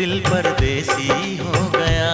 दिल परदेसी हो गया।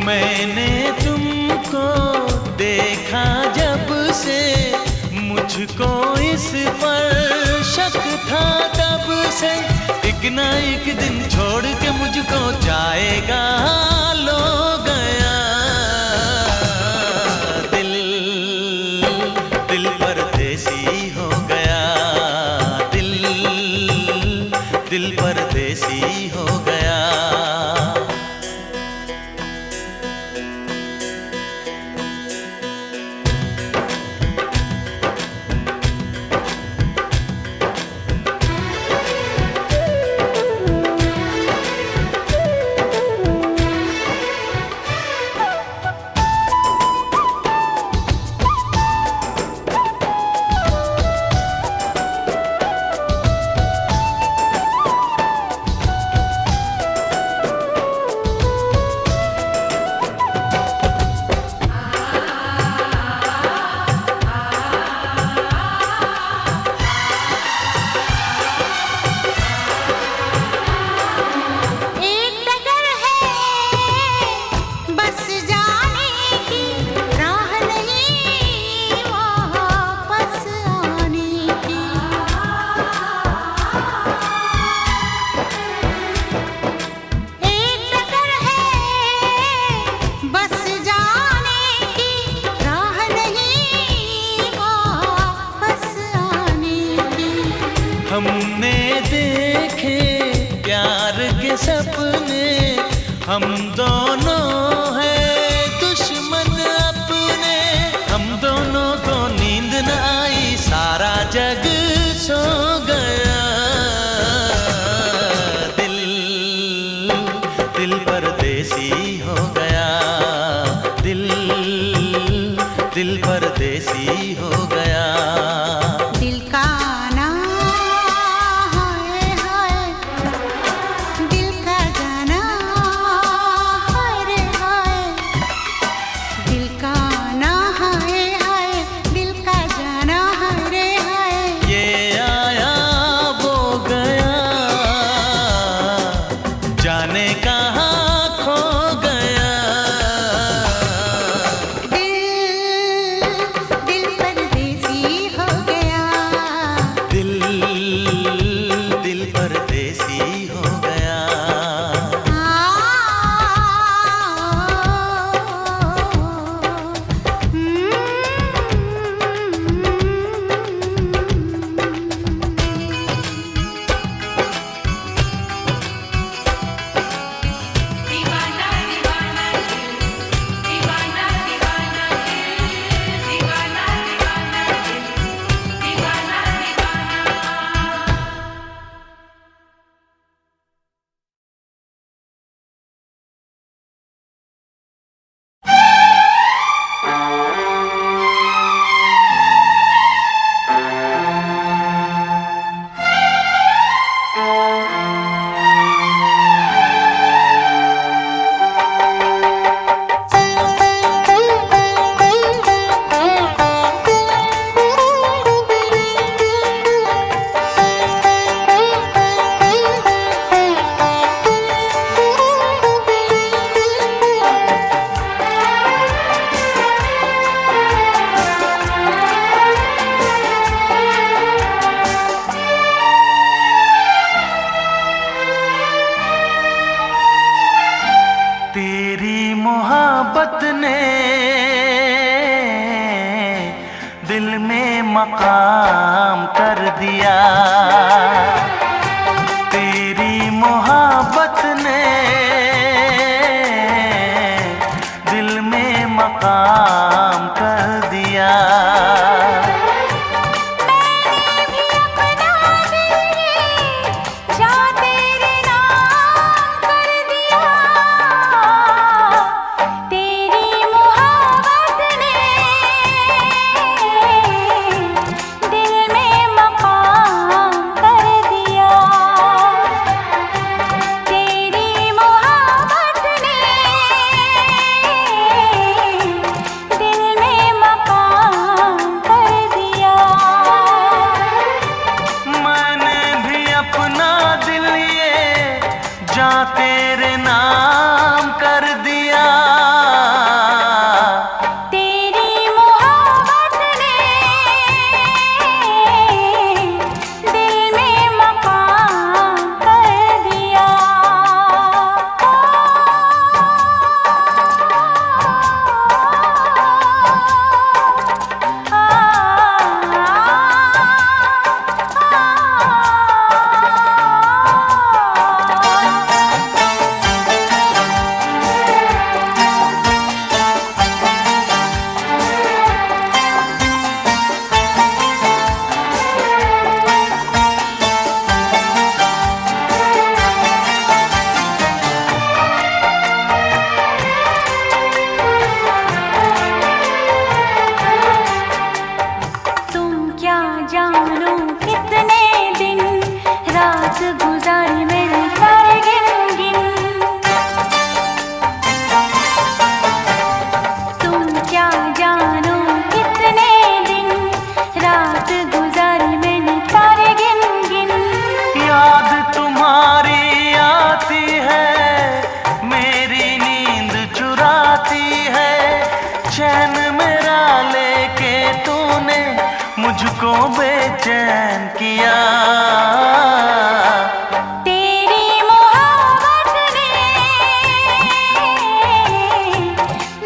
मैंने तुमको देखा जब से, मुझको इस पर शक था तब से। एक ना एक दिन छोड़ के मुझको जाएगा, लो गया दिल, दिल परदेसी हो गया। दिल, दिल परदेसी हो गया। हमने देखे प्यार के सपने, हम दोनों हैं दुश्मन अपने। हम दोनों को नींद न आई, सारा जग सो गया। दिल, दिल परदेसी हो गया। दिल, दिल परदेसी हो गया। दिल का दिल का जाना, हाय रे मकाम कर दिया। तेरी मोहब्बत ने दिल में मकाम कर दिया। तेरे नाम कर दिया। तेरी मोहब्बत ने दिल में मकाम कर दिया। जानो कितने दिन रात गुजारी मैंने तारे गिन गिन। तुम क्या जानो कितने दिन रात गुजारी मैंने तारे गिन गिन। याद तुम्हारी आती है, मेरी नींद चुराती है। चैन मेरा लेके तूने मुझको बेचैन किया। तेरी मोहब्बत ने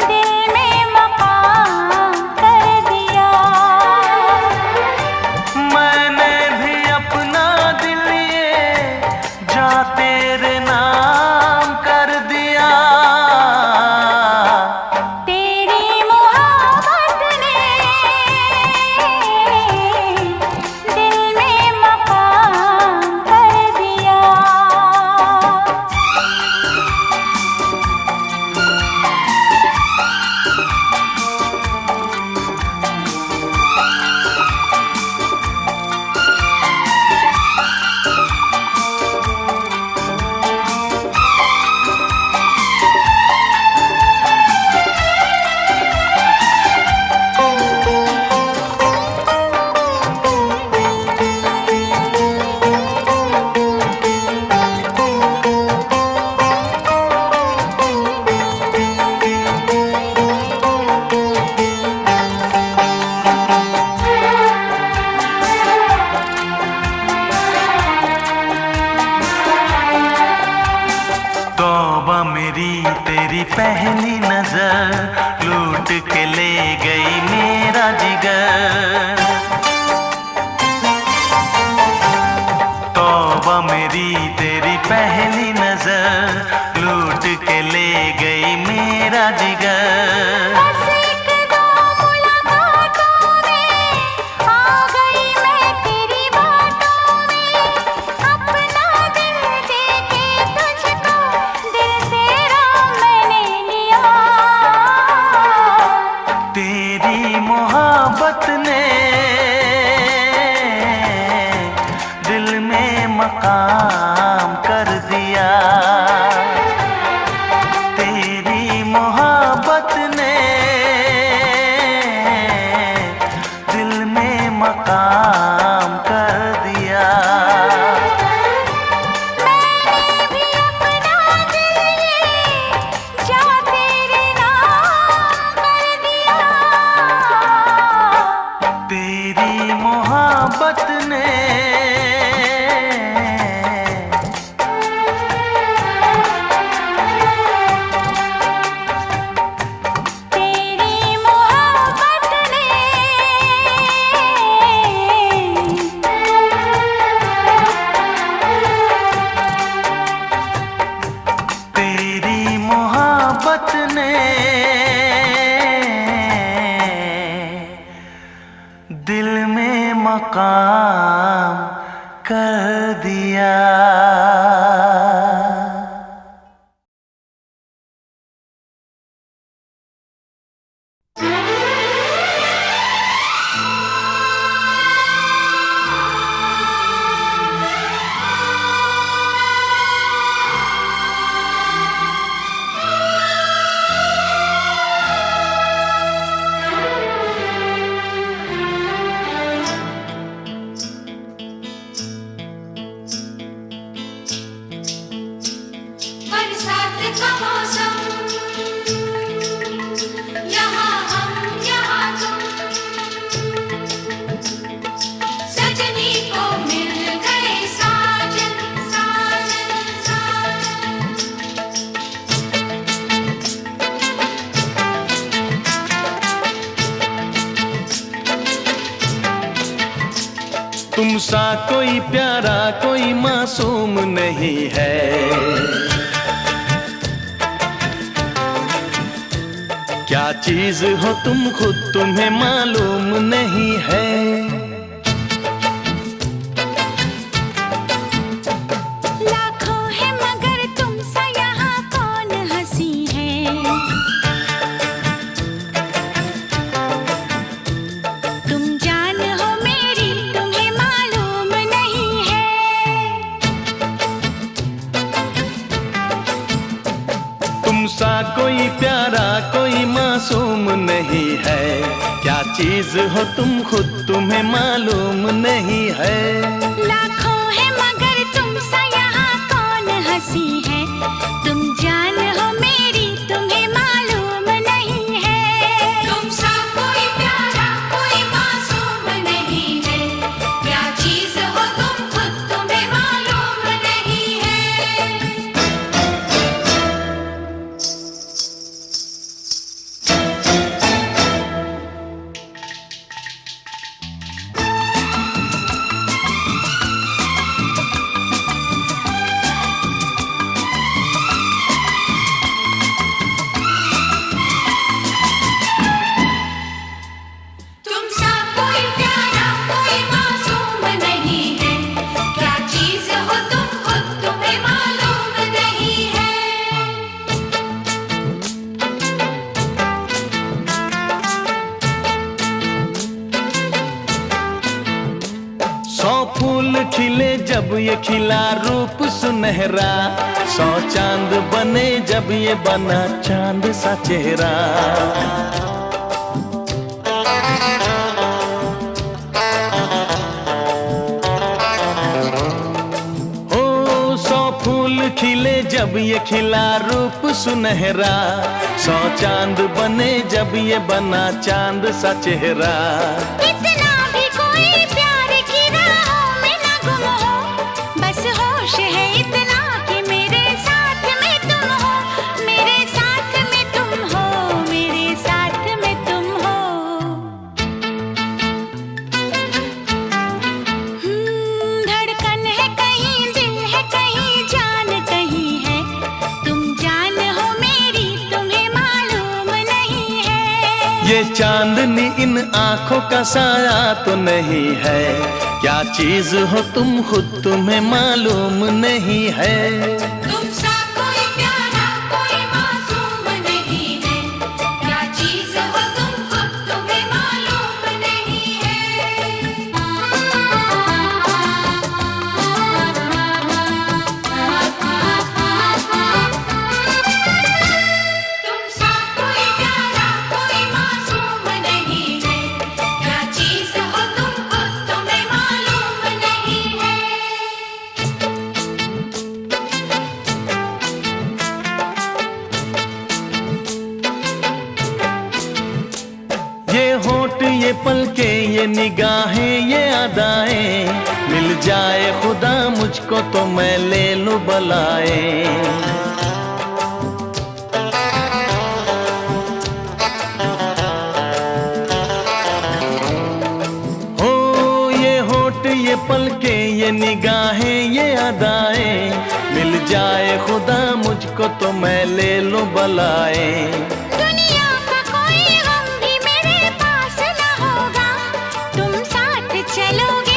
दिल में मकाम कर दिया। मैंने भी अपना दिल ये जा तेरे नाम कर दिया। तौबा मेरी तेरी पहली नजर लूट के ले गई मेरा जिगर। तौबा मेरी तेरी पहली नजर लूट के ले गई मेरा जिगर। तेरी मोहब्बत ने दिल में मकाम कर दिया। तेरी मोहब्बत ने दिल में मकाम कर दिया। तेरी मोहब्बत ने मुकाम कर दिया। तुम सा कोई प्यारा कोई मासूम नहीं है, क्या चीज हो तुम खुद तुम्हें मालूम नहीं है। लाखों है मगर तुम सा यहाँ कौन हंसी है, तुम जान हो मेरी तुम्हें मालूम नहीं है। तुम सा कोई प्यारा कोई मासूम नहीं है, क्या चीज हो तुम खुद तुम्हें मालूम नहीं है। लाखों है मगर तुम सा यहाँ कौन हंसी है, तुम जान हो मेरी तुम्हें मालूम नहीं है। तुम सा कोई प्यारा कोई मासूम नहीं है, क्या चीज हो तुम खुद तुम्हें मालूम नहीं है। तुम सा कोई प्यारा कोई मासूम नहीं है, क्या चीज हो तुम खुद तुम्हें मालूम नहीं है। 100 फूल खिले जब ये खिला रूप सुनहरा, 100 चांद बने जब ये बना चांद सा चेहरा। ओ 100 फूल खिले जब ये खिला रूप सुनहरा, 100 चांद बने जब ये बना चांद सा चेहरा। इतना भी कोई प्यार की राहों में ना गुम हो, बस होश है इतना कि मेरे साथ में तुम हो, मेरे साथ में तुम हो, मेरे साथ में तुम हो। धड़कन है कहीं दिल है कहीं जान कहीं है, तुम जान हो मेरी तुम्हें मालूम नहीं है। ये चांदनी इन आंखों का साया तो नहीं है, क्या चीज हो तुम खुद तुम्हें मालूम नहीं है। तुम सा कोई प्यारा कोई मासूम नहीं है, क्या चीज हो तुम खुद तुम्हें मालूम नहीं है। तुम सा कोई प्यारा कोई मासूम नहीं है, क्या चीज हो तुम खुद तुम्हें मालूम नहीं है। ये होठ ये पलके ये निगाहें ये अदाएं, मिल जाए खुदा मुझको तो मैं ले लूं बलाए। ओ ये होठ ये पलके ये निगाहें ये अदाएं, मिल जाए खुदा मुझको तो मैं ले लूं बलाए। दुनिया का कोई गम भी मेरे पास न होगा, तुम साथ चलोगे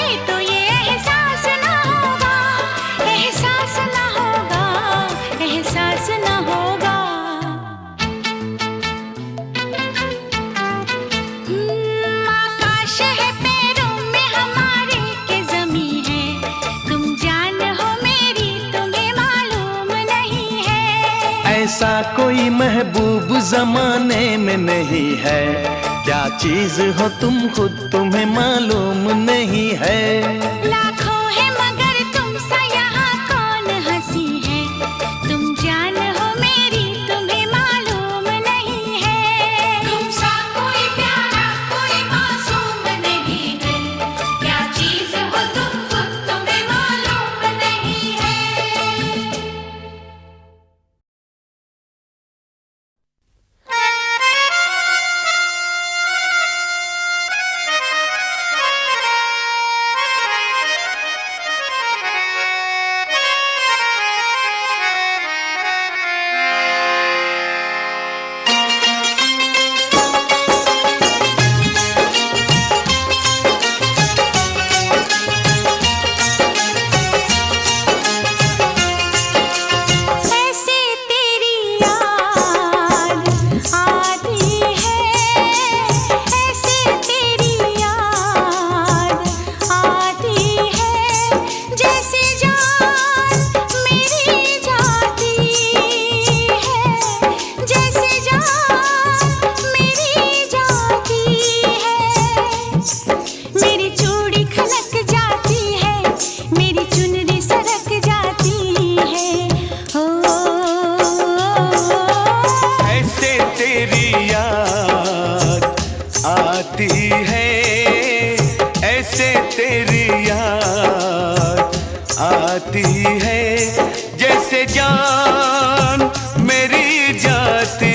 कोई महबूब जमाने में नहीं है। क्या चीज हो तुम खुद तुम्हें मालूम नहीं है। लाखों है मगर तुम सा यहाँ कौन हंसी है। तुम जान हो मेरी तुम्हें मालूम नहीं है। तुम सा कोई प्यारा कोई मासूम नहीं है। क्या चीज हो तुम खुद तुम्हें मालूम नहीं है। आती है जैसे जान मेरी जाती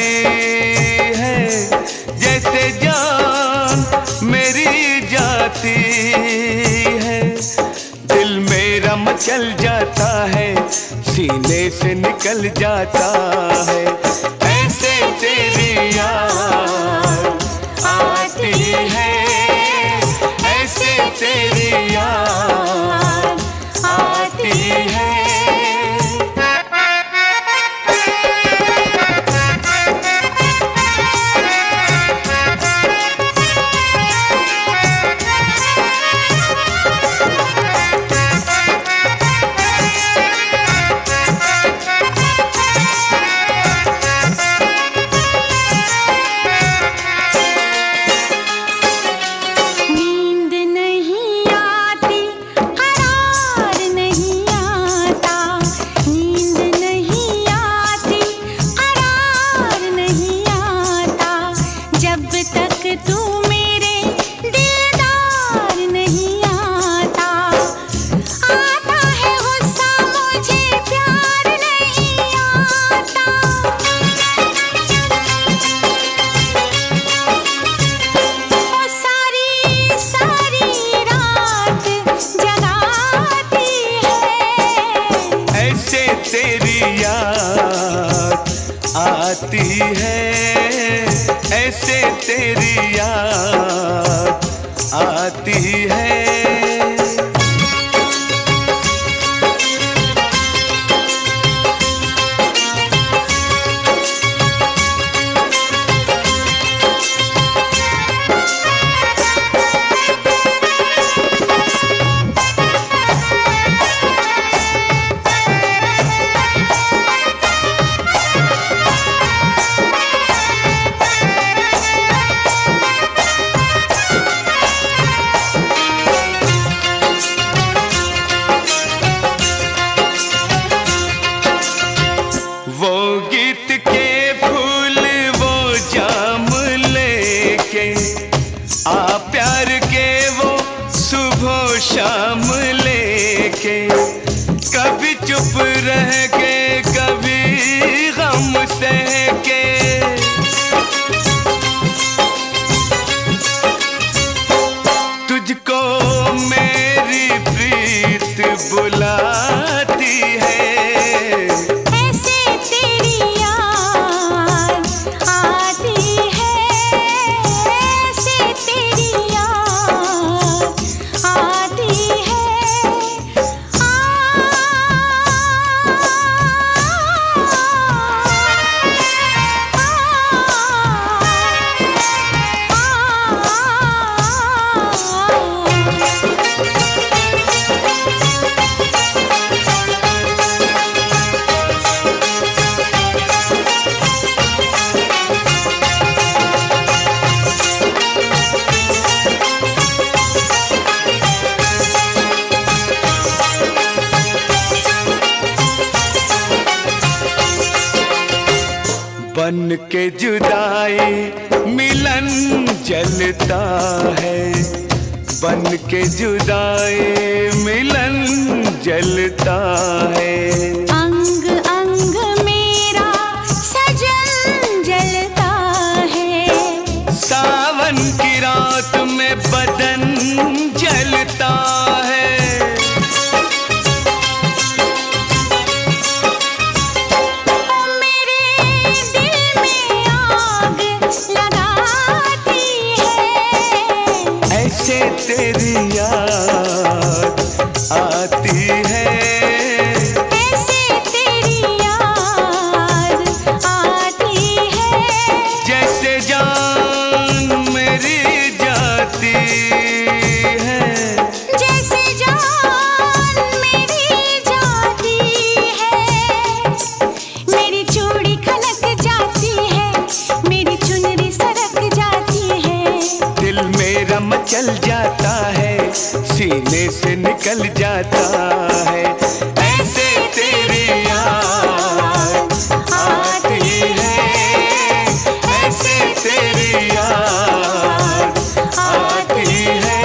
है, जैसे जान मेरी जाती है। दिल मेरा मचल जाता है, सीने से निकल जाता है, ऐसे तेरी याद आती है, ऐसे तेरी याद आती है। आती है, ऐसे तेरी याद आती है। वो गीत के फूल वो जाम लेके आ, प्यार के वो सुबह शाम लेके, कभी चुप रह के कभी गम सह के, तुझको मेरी प्रीत बुलाती है। बन के जुदाई मिलन जलता है, बन के जुदाई मिलन जलता है। अंग अंग मेरा सजन जलता है, सावन की रात में बदन जलता है। ऐसे तेरी याद आती है, ऐसे तेरी याद आती है, जैसे जान मेरी जाती है, जैसे जान मेरी जाती है। मेरी चूड़ी खनक जाती है, मेरी चुनरी सरक जाती है, दिल मेरा मचल जाता है, सीने से निकल जाता है। ऐसे तेरी याद आती है, ऐसे तेरी याद आती है।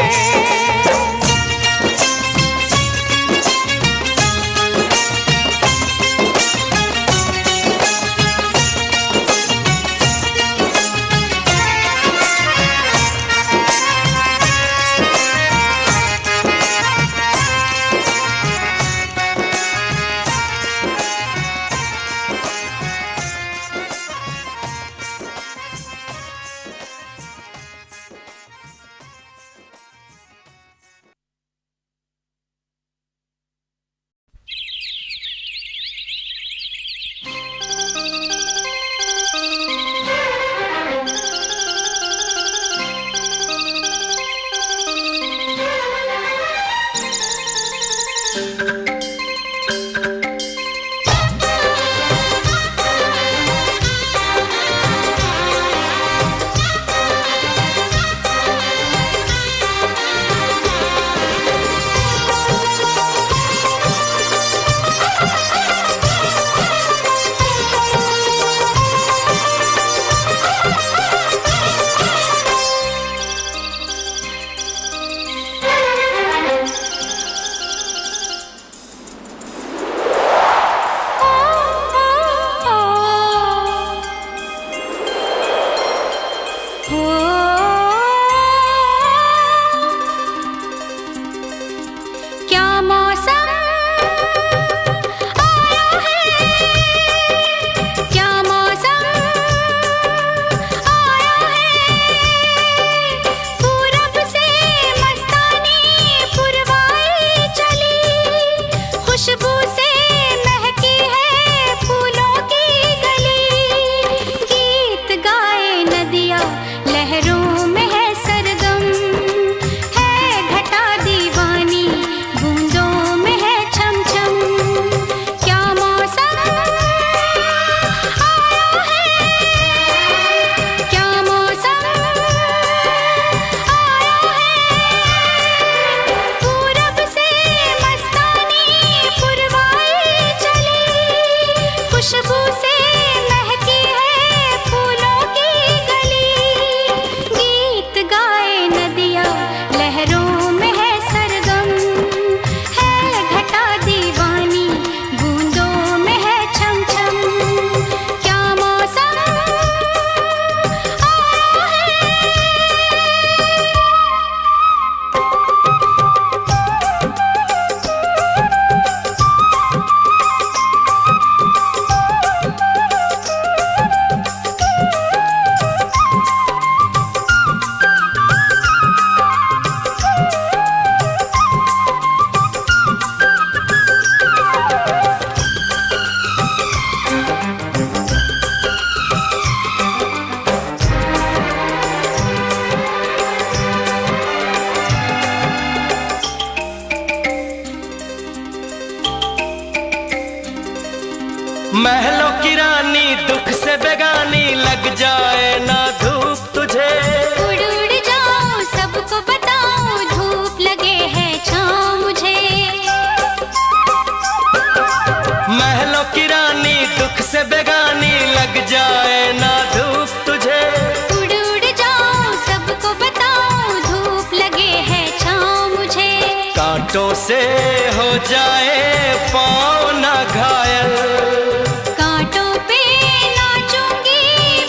महलों की रानी दुख से बेगानी लग जाए ना धूप तुझे। उड़ उड़ जाऊं सबको बताऊं धूप लगे है छाँव मुझे। महलों की रानी दुख से बेगानी लग जाए ना धूप तुझे, उड़ उड़ जाऊं सबको बताऊं धूप लगे है छाँव मुझे। कांटों से हो जाए पाँव ना घायल, कांटों पे नाचूंगी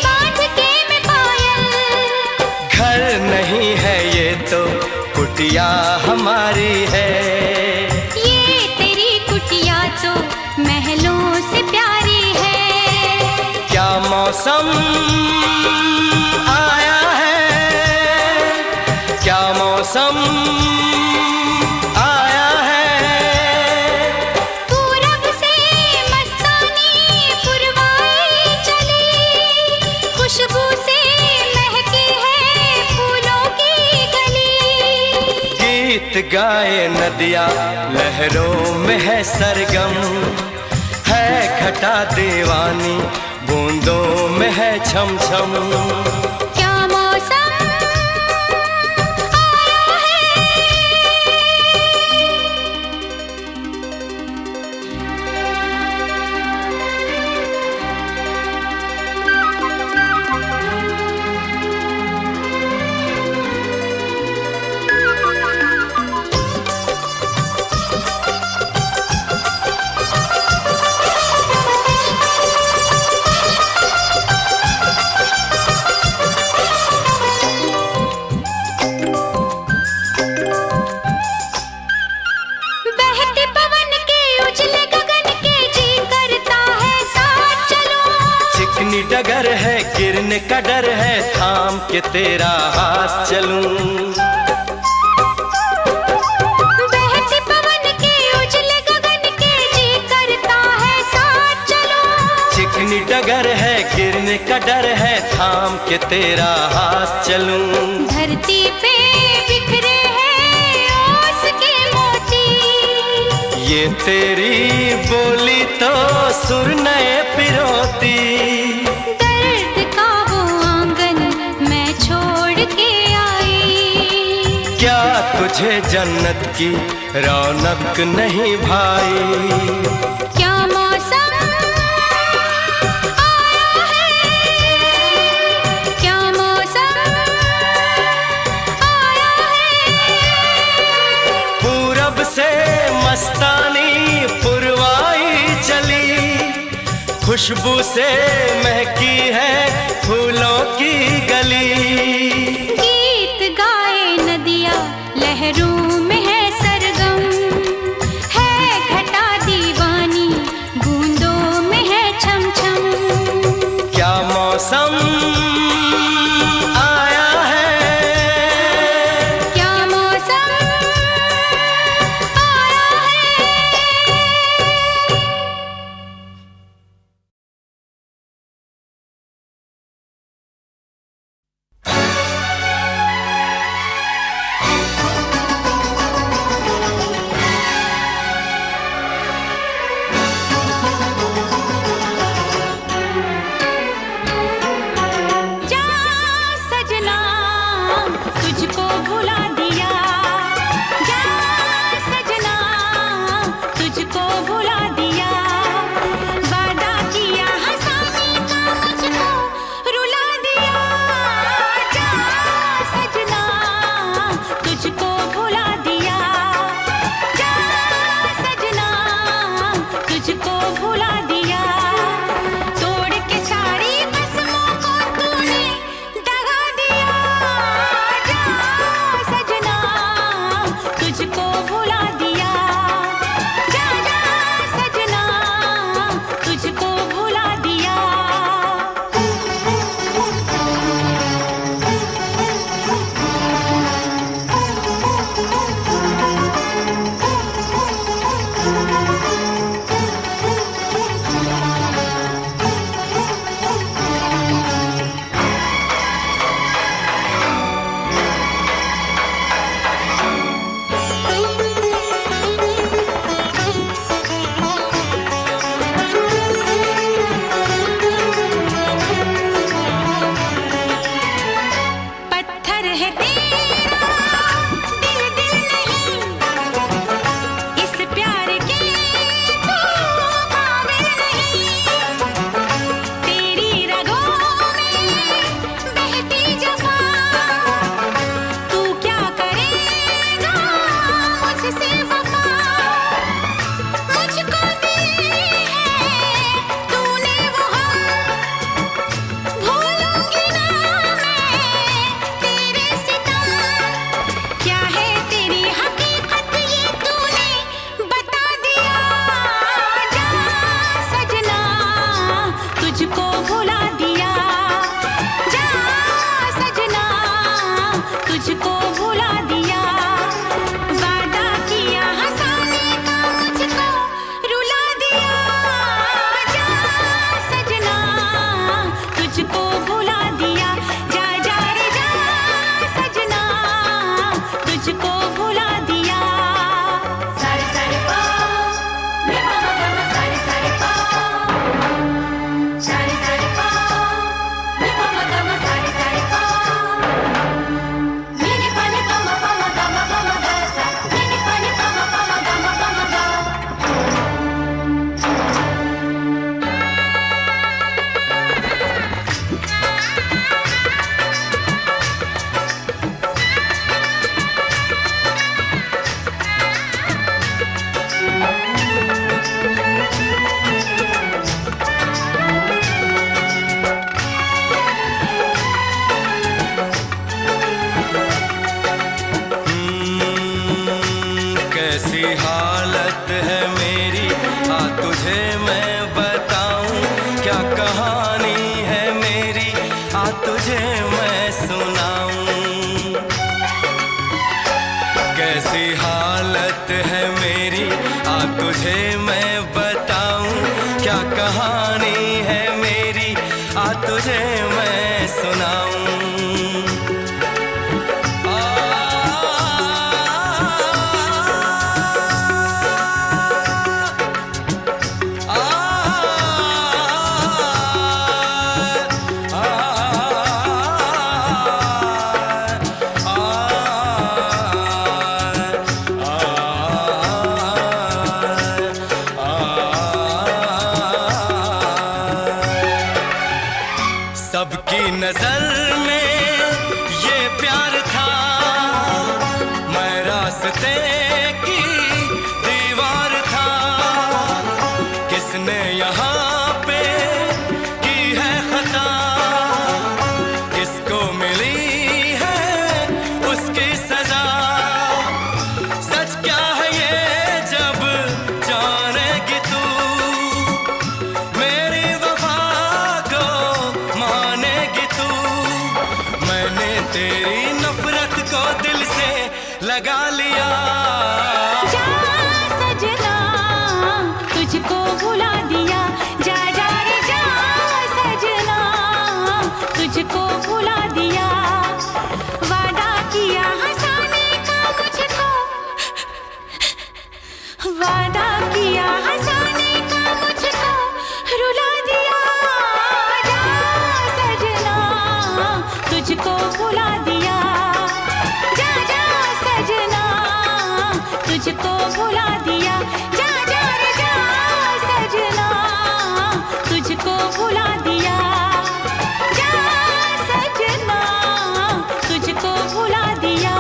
बांध के मैं पायल। घर नहीं है ये तो कुटिया हमारी है, ये तेरी कुटिया तो महलों से प्यारी है। क्या मौसम आया है, क्या मौसम आया है। पूरब से मस्तानी पुरवाई चली, खुशबू से महकी है फूलों की गली। गीत गाए नदिया लहरों में है सरगम, है घटा दीवानी बूंदों में है छम छम। क्या मौसम आया है। बहते पवन के उजले गगन के जी करता है साथ चलूं। चिकनी डगर है गिरने का डर है थाम के तेरा हाथ चलूं। बहते पवन के उजले गगन के जी करता है साथ चलूं। चिकनी डगर है गिरने का डर है थाम के तेरा हाथ चलूं। धरती पे बिखरे हैं ओस के मोती, ये तेरी बोली तो सुर नए पिरोती। दर्द का वो आंगन मैं छोड़ के आई। क्या तुझे जन्नत की रौनक नहीं भाई। क्या मौसम आया है, क्या मौसम आया है। पूरब से मस्तानी पुरवाई चली, खुशबू से महकी है फूलों की गली। गीत गाए नदिया लहरों में है सरगम, है घटा दीवानी बूंदों में है छम छम। क्या मौसम आया है, क्या मौसम आया है। हालत है मेरी, आ तुझे मैं बताऊं क्या कहानी है मेरी, आ तुझे मैं सुनाऊं। कैसी हालत है मेरी, आ तुझे मैं बताऊं क्या कहानी है मेरी, आ तुझे मैं सुनाऊं। सबकी नजर में ये प्यार था, मैं रास्ते की दीवार था। किसने यहाँ पे की है खता, किसको मिली है उसकी सजा। सच क्या है ये जब जानेगी तू, मेरी वफा को मानेगी तू। मैंने तेरी नफरत को दिल से लगा लिया। जा सजना तुझको भुला दिया, जा जा रे जा सजना तुझको भुला दिया। वादा किया हंसाने का मुझको, वादा किया हंसाने का मुझको रुला दिया। जा सजना तुझको भुला दिया, जा जा सजना तुझको भुला दिया। जा जा रे जा सजना तुझको भुला दिया, जा सजना तुझको भुला दिया।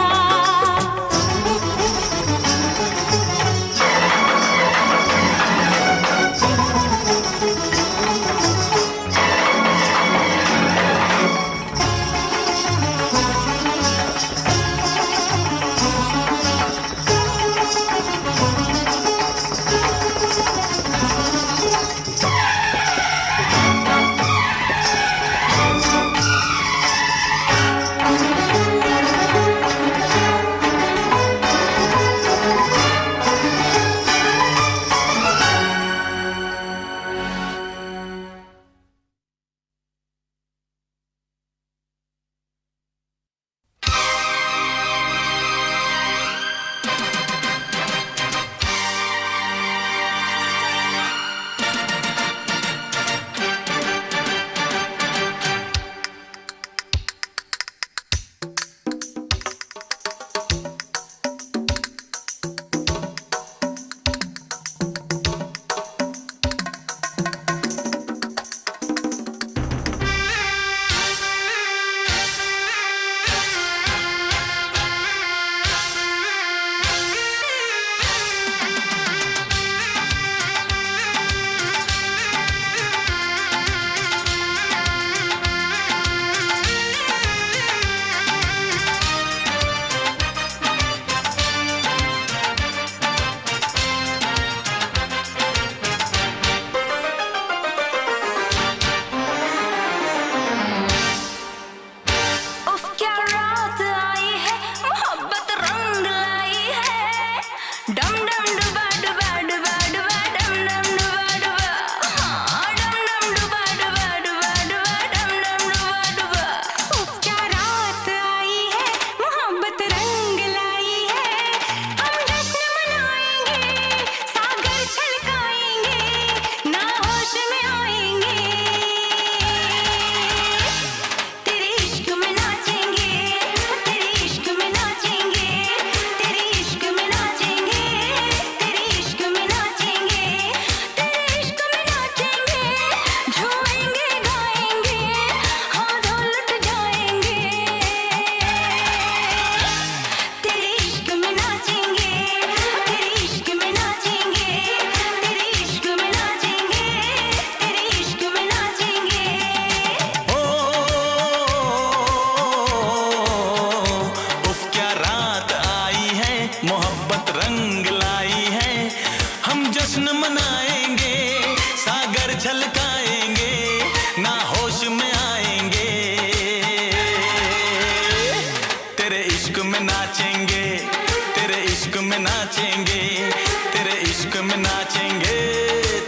इश्क में नाचेंगे,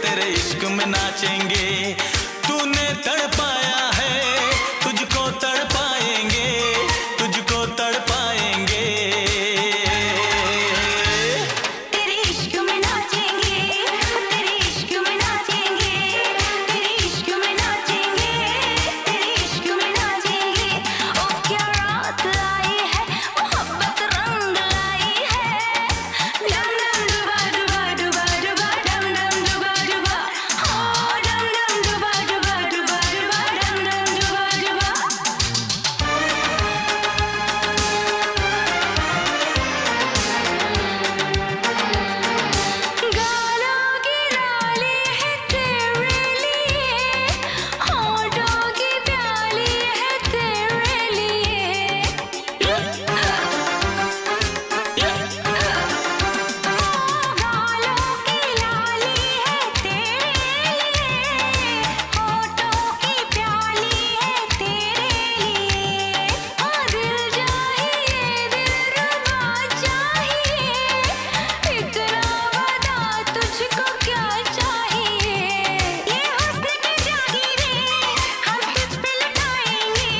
तेरे इश्क में नाचेंगे। तूने तड़पाया है, तुझको तड़पाएंगे, तुझको तड़पाएंगे। तेरे इश्क में नाचेंगे, तेरे इश्क में नाचेंगे, तेरे इश्क में नाचेंगे, तेरे इश्क में नाचेंगे। ओ क्या रात आई है, मोहब्बत रंग लाई है। डम डम डुबा डुबा डुबा डुबा, डम डम डुबा डुबा, हो डम डम डुबा डुबा डुबा डुबा, डम डम डुबा डुबा। गालों की लाली है तेरे लिए, होठों की प्याली है तेरे लिए। गालों की लाली है तेरे लिए, होठों की प्याली है तेरे लिए। दिल चाहिए, दिलरुबा चाहिए, इतना बता तुझको क्या चाहिए। ये हुस्न की जागीरें हम तुझ पे लुटाएंगे,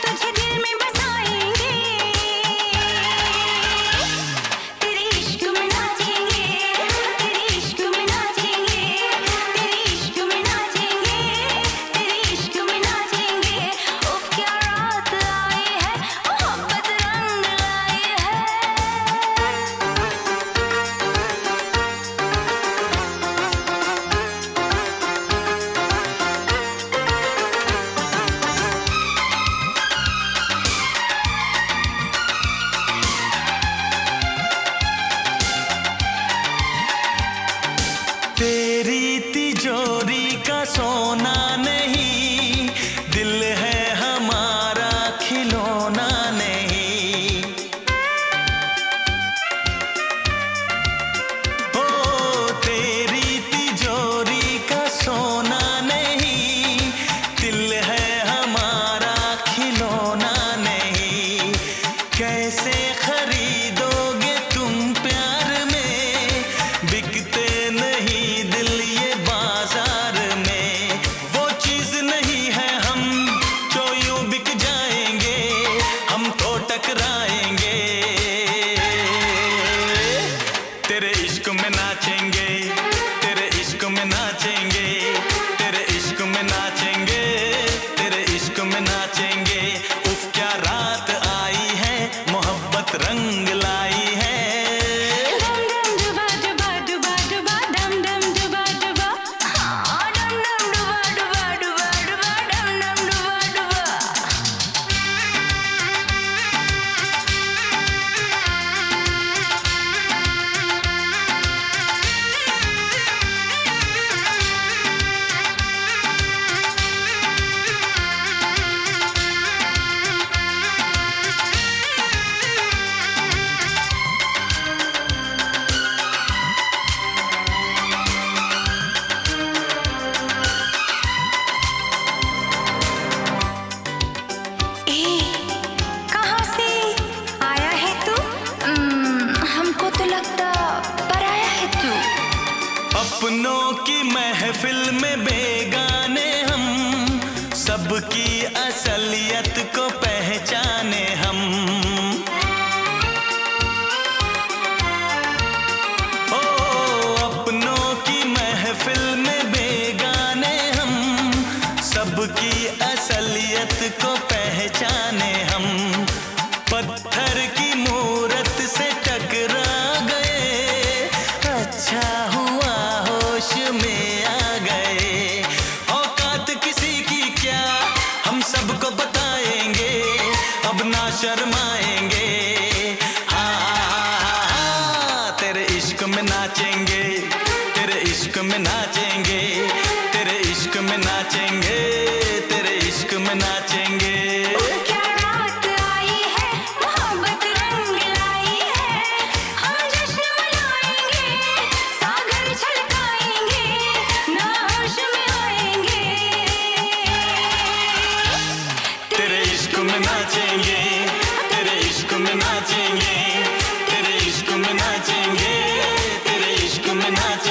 तुझे दिल में बसाएंगे। तेरे इश्क में नाचेंगे, तेरे इश्क में नाचेंगे, तेरे इश्क में नाचेंगे, तेरे इश्क में नाचेंगे। उफ क्या रात आई है, मोहब्बत रंग लाई है। तेरी तिजोरी का सोना नहीं, दिल है हमारा खिलौना नहीं। ओ तेरी तिजोरी का सोना नहीं, दिल है हमारा खिलौना नहीं। कैसे खरीदोगे तुम प्यार में, बिकते नहीं दिल ये बाजार में। वो चीज नहीं है हम जो यूं बिक जाएंगे, हम तो टकराएंगे। तेरे इश्क में नाचेंगे, तेरे इश्क में नाचेंगे, तेरे इश्क में नाचेंगे, तेरे इश्क में नाचेंगे। उफ क्या रात आई है, मोहब्बत रंग लाई है। डम डम डुबा डुबा डुबा डुबा, डम डम डुबा डुबा, हाँ डम डम डुबा डुबा डुबा डुबा, डम डम डुबा डुबा। कहाँ से आया है तू? हमको तो लगता पराया है तू। अपनों की महफिल में बेगाने हम, सबकी असलियत को पहचाने हम। ओ अपनों की महफिल में बेगाने हम, सबकी असलियत को पहचाने हम। पत्थर की मूरत से टकरा गए, अच्छा हुआ होश में आ गए। औकात किसी की क्या, हम सबको बताएंगे, अब ना शर्माएंगे। हाँ तेरे इश्क में नाचेंगे, तेरे इश्क में नाचेंगे, तेरे इश्क में नाचेंगे, तेरे इश्क में नाचेंगे। क्या रात आई है, मोहब्बत रंग लाई है। हम जश्न मनाएंगे, सागर छलकाएंगे, ना होश में आएंगे। तेरे इश्क में नाचेंगे, तेरे इश्क में नाचेंगे, तेरे इश्क में नाचेंगे, तेरे इश्क में नाचेंगे।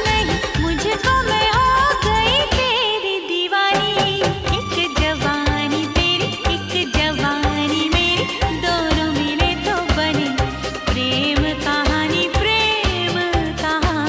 नहीं, मुझको मैं हो गई तेरी दीवानी। एक जवानी तेरी, एक जवानी मेरी, दोनों मिले तो बने प्रेम कहानी, प्रेम कहानी।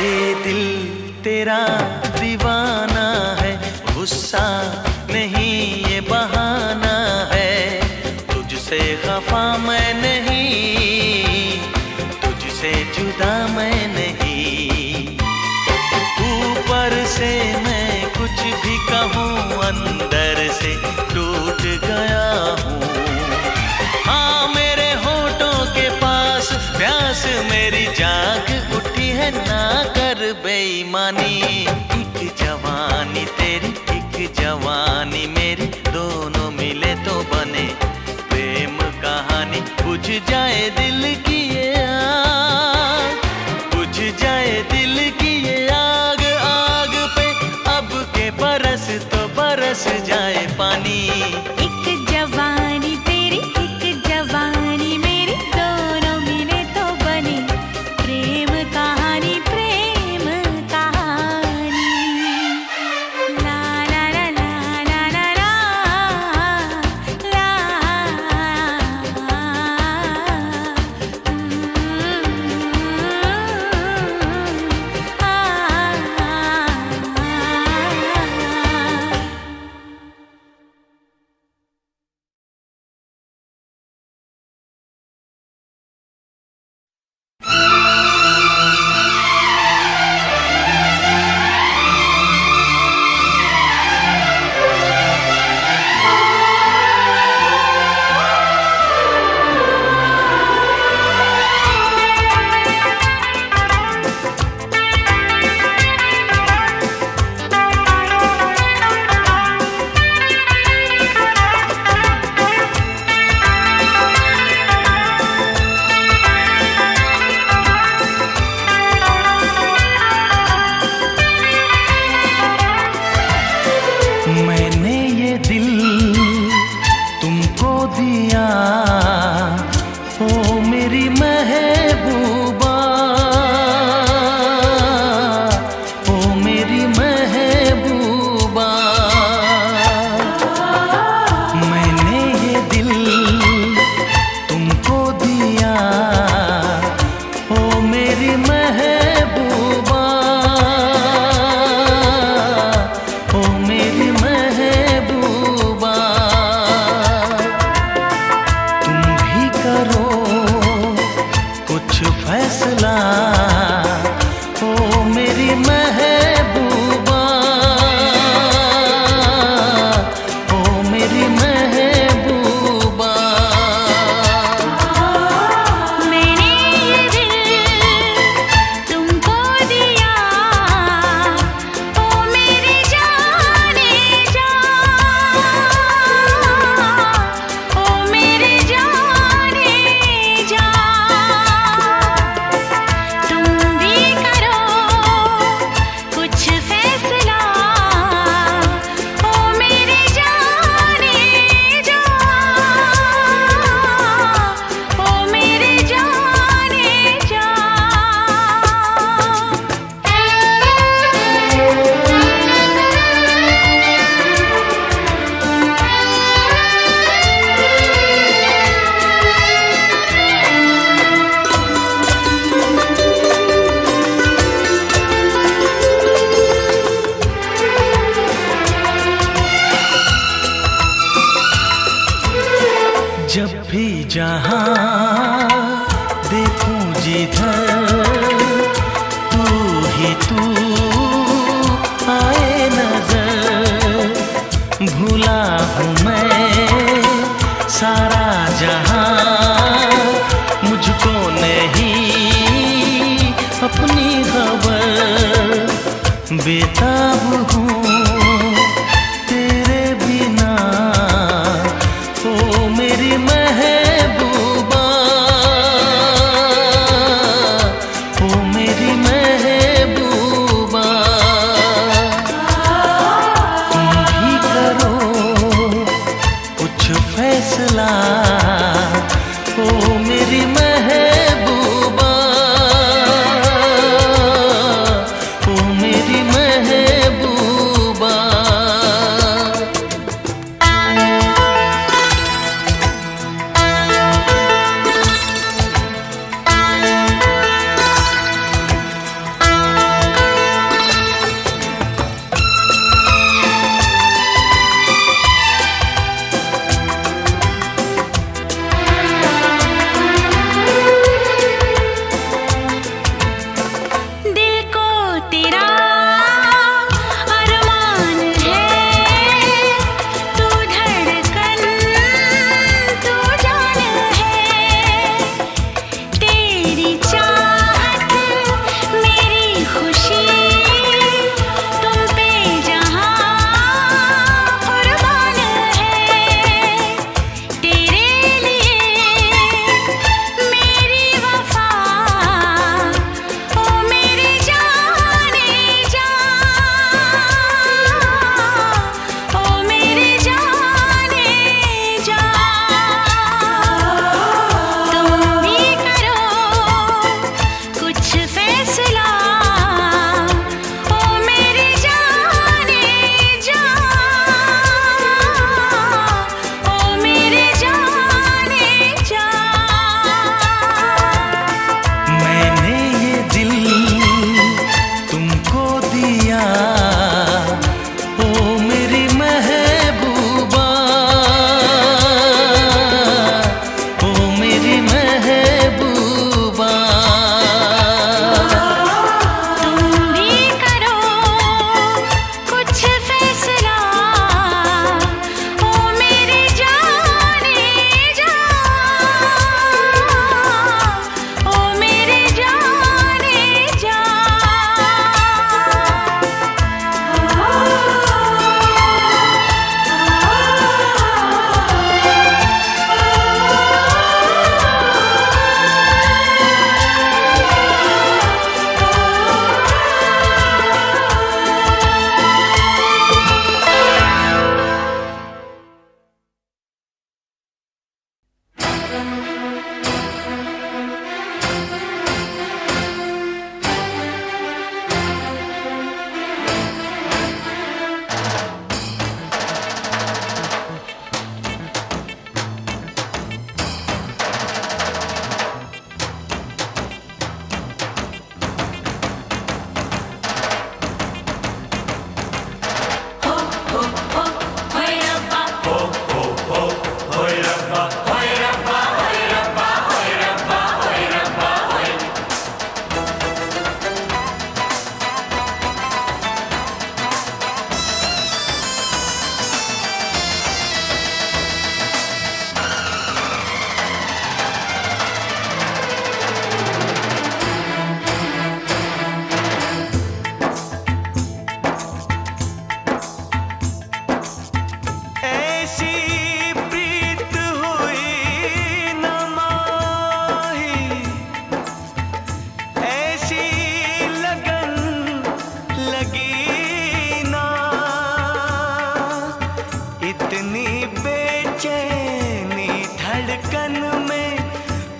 ये दिल तेरा दीवाना है, गुस्सा नहीं ये बहाना है। तुझसे खफा मैं नहीं, तुझसे जुदा मैं नहीं। ऊपर से मैं कुछ भी कहूँ, अंदर से टूट गया हूँ। हाँ मेरे होठों के पास प्यास मेरी जाग उठी है, ना कर बेईमानी। एक जवानी तेरी, एक जवानी मेरी, दोनों मिले तो बने प्रेम कहानी। बुझ जाए दिल की ये आग, बुझ जाए दिल की ये आग, आग पे अब के बरस तो बरस जाए पानी। एक जवानी तेरी, एक जवानी मेरी, दोनों मिले तो बने प्रेम कहानी, प्रेम कहानी। ला ला ला ला ला ला ला, ला मैंने ये दिल तुमको दिया, ओ मेरी महबूबा, ओ मेरी महबूबा। मैंने ये दिल तुमको दिया, ओ मेरी महबूबा, ओ मेरी महबूबा। तुम भी करो कुछ फैसला, ओ मेरी महबूबा, ओ मेरी महबूबा। मैंने ये दिल तुमको दिया, ओ मेरे जाने जा, ओ मेरे जाने जा। तुम भी करो कुछ फैसला, ओ मेरे जाने जा, ओ मेरे जाने जा। जब भी जहाँ देखूं जिधर तू ही तू आए नजर। भूला हूँ मैं सारा जहाँ, मुझको नहीं बेताब हूँ तेरे बिना, ओ मेरी महबूबा, ओ मेरी महबूबा। तुम भी करो कुछ फैसला, ओ मेरी महबूबा, ओ मेरी महबूबा। दिल को तेरा अरमान है, तू धड़कन तू जान है, तेरी चाहत मेरी खुशी, तुम पे जहां कुर्बान है, तेरे लिए मेरी वफा, ओ मेरी जाने जा, ओ मेरी जाने जा। तुम भी करो कुछ फैसला, ओ मेरी जाने जा, ओ मेरी जाने जा। मैंने ये दिल तुमको दिया, ओ मेरी महबूबा, ओ मेरी महबूबा। तुम भी करो कुछ फैसला, ओ मेरी जाने जा, ओ मेरी जाने जा। ऐसी प्रीत हुई न माही, ऐसी लगन लगी ना, इतनी बेचैनी धड़कन में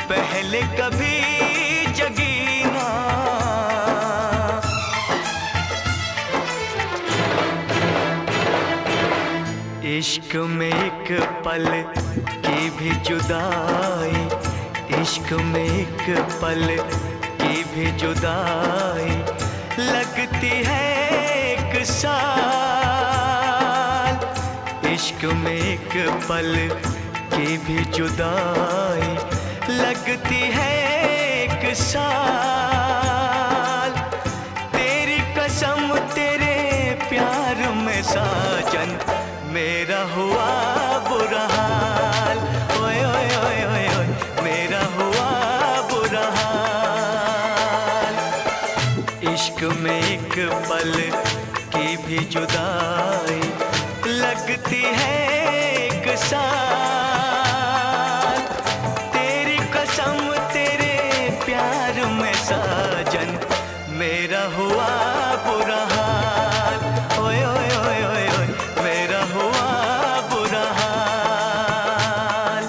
पहले कभी जगी ना। इश्क में एक पल की भी जुदाई, इश्क में एक पल की भी जुदाई लगती है एक साल। इश्क में एक पल की भी जुदाई लगती है एक साल। तेरी कसम तेरे प्यार में साजन मेरा हुआ बुरा हाल, ओए ओए ओए ओए ओए मेरा हुआ बुरा हाल। इश्क में एक पल भी जुदाई लगती है एक साल। तेरी कसम तेरे प्यार में साजन मेरा हुआ बुरा हाल। ओए ओए ओए ओए ओए मेरा हुआ बुरा हाल।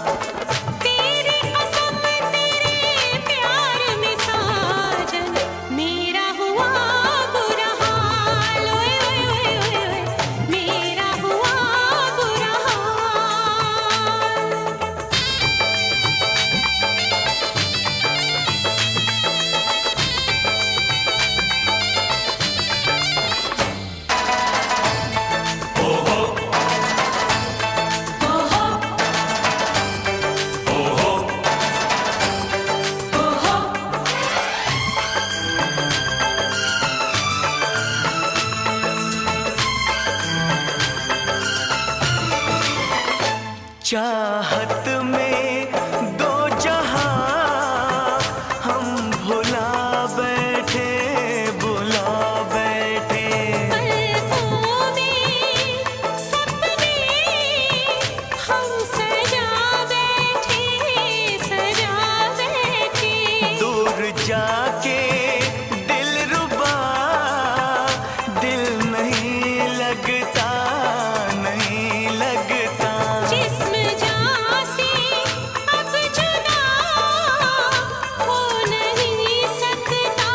तेरी कसम तेरे प्यार में साजन मेरा हुआ बुरा हाल। ओए ओए ओए ओए ओए मेरा हुआ बुरा हाल। चाहत में दो जहां हम भुला बैठे पलकों में सपने हम सजा बैठे दूर जाके दिलरुबा दिल नहीं लगता जिस्म जान से अब जुदा हो नहीं सकता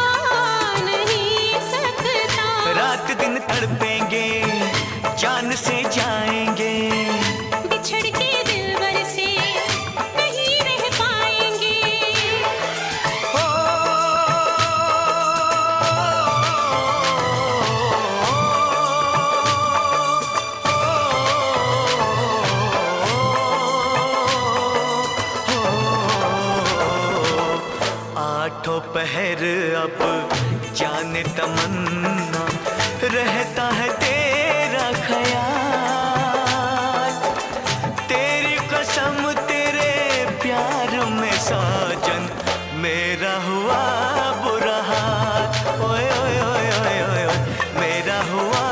रात दिन तड़पेंगे जान से जाएंगे बिछड़ के दिलबर से नहीं रह पाएंगे। ओ, आठों पहर अब जाने तमन्ना रहता है तेरा ख्याल। तेरी कसम तेरे प्यार में साजन मेरा हुआ बुरा हाल। ओए ओए ओए ओए ओए ओए मेरा हुआ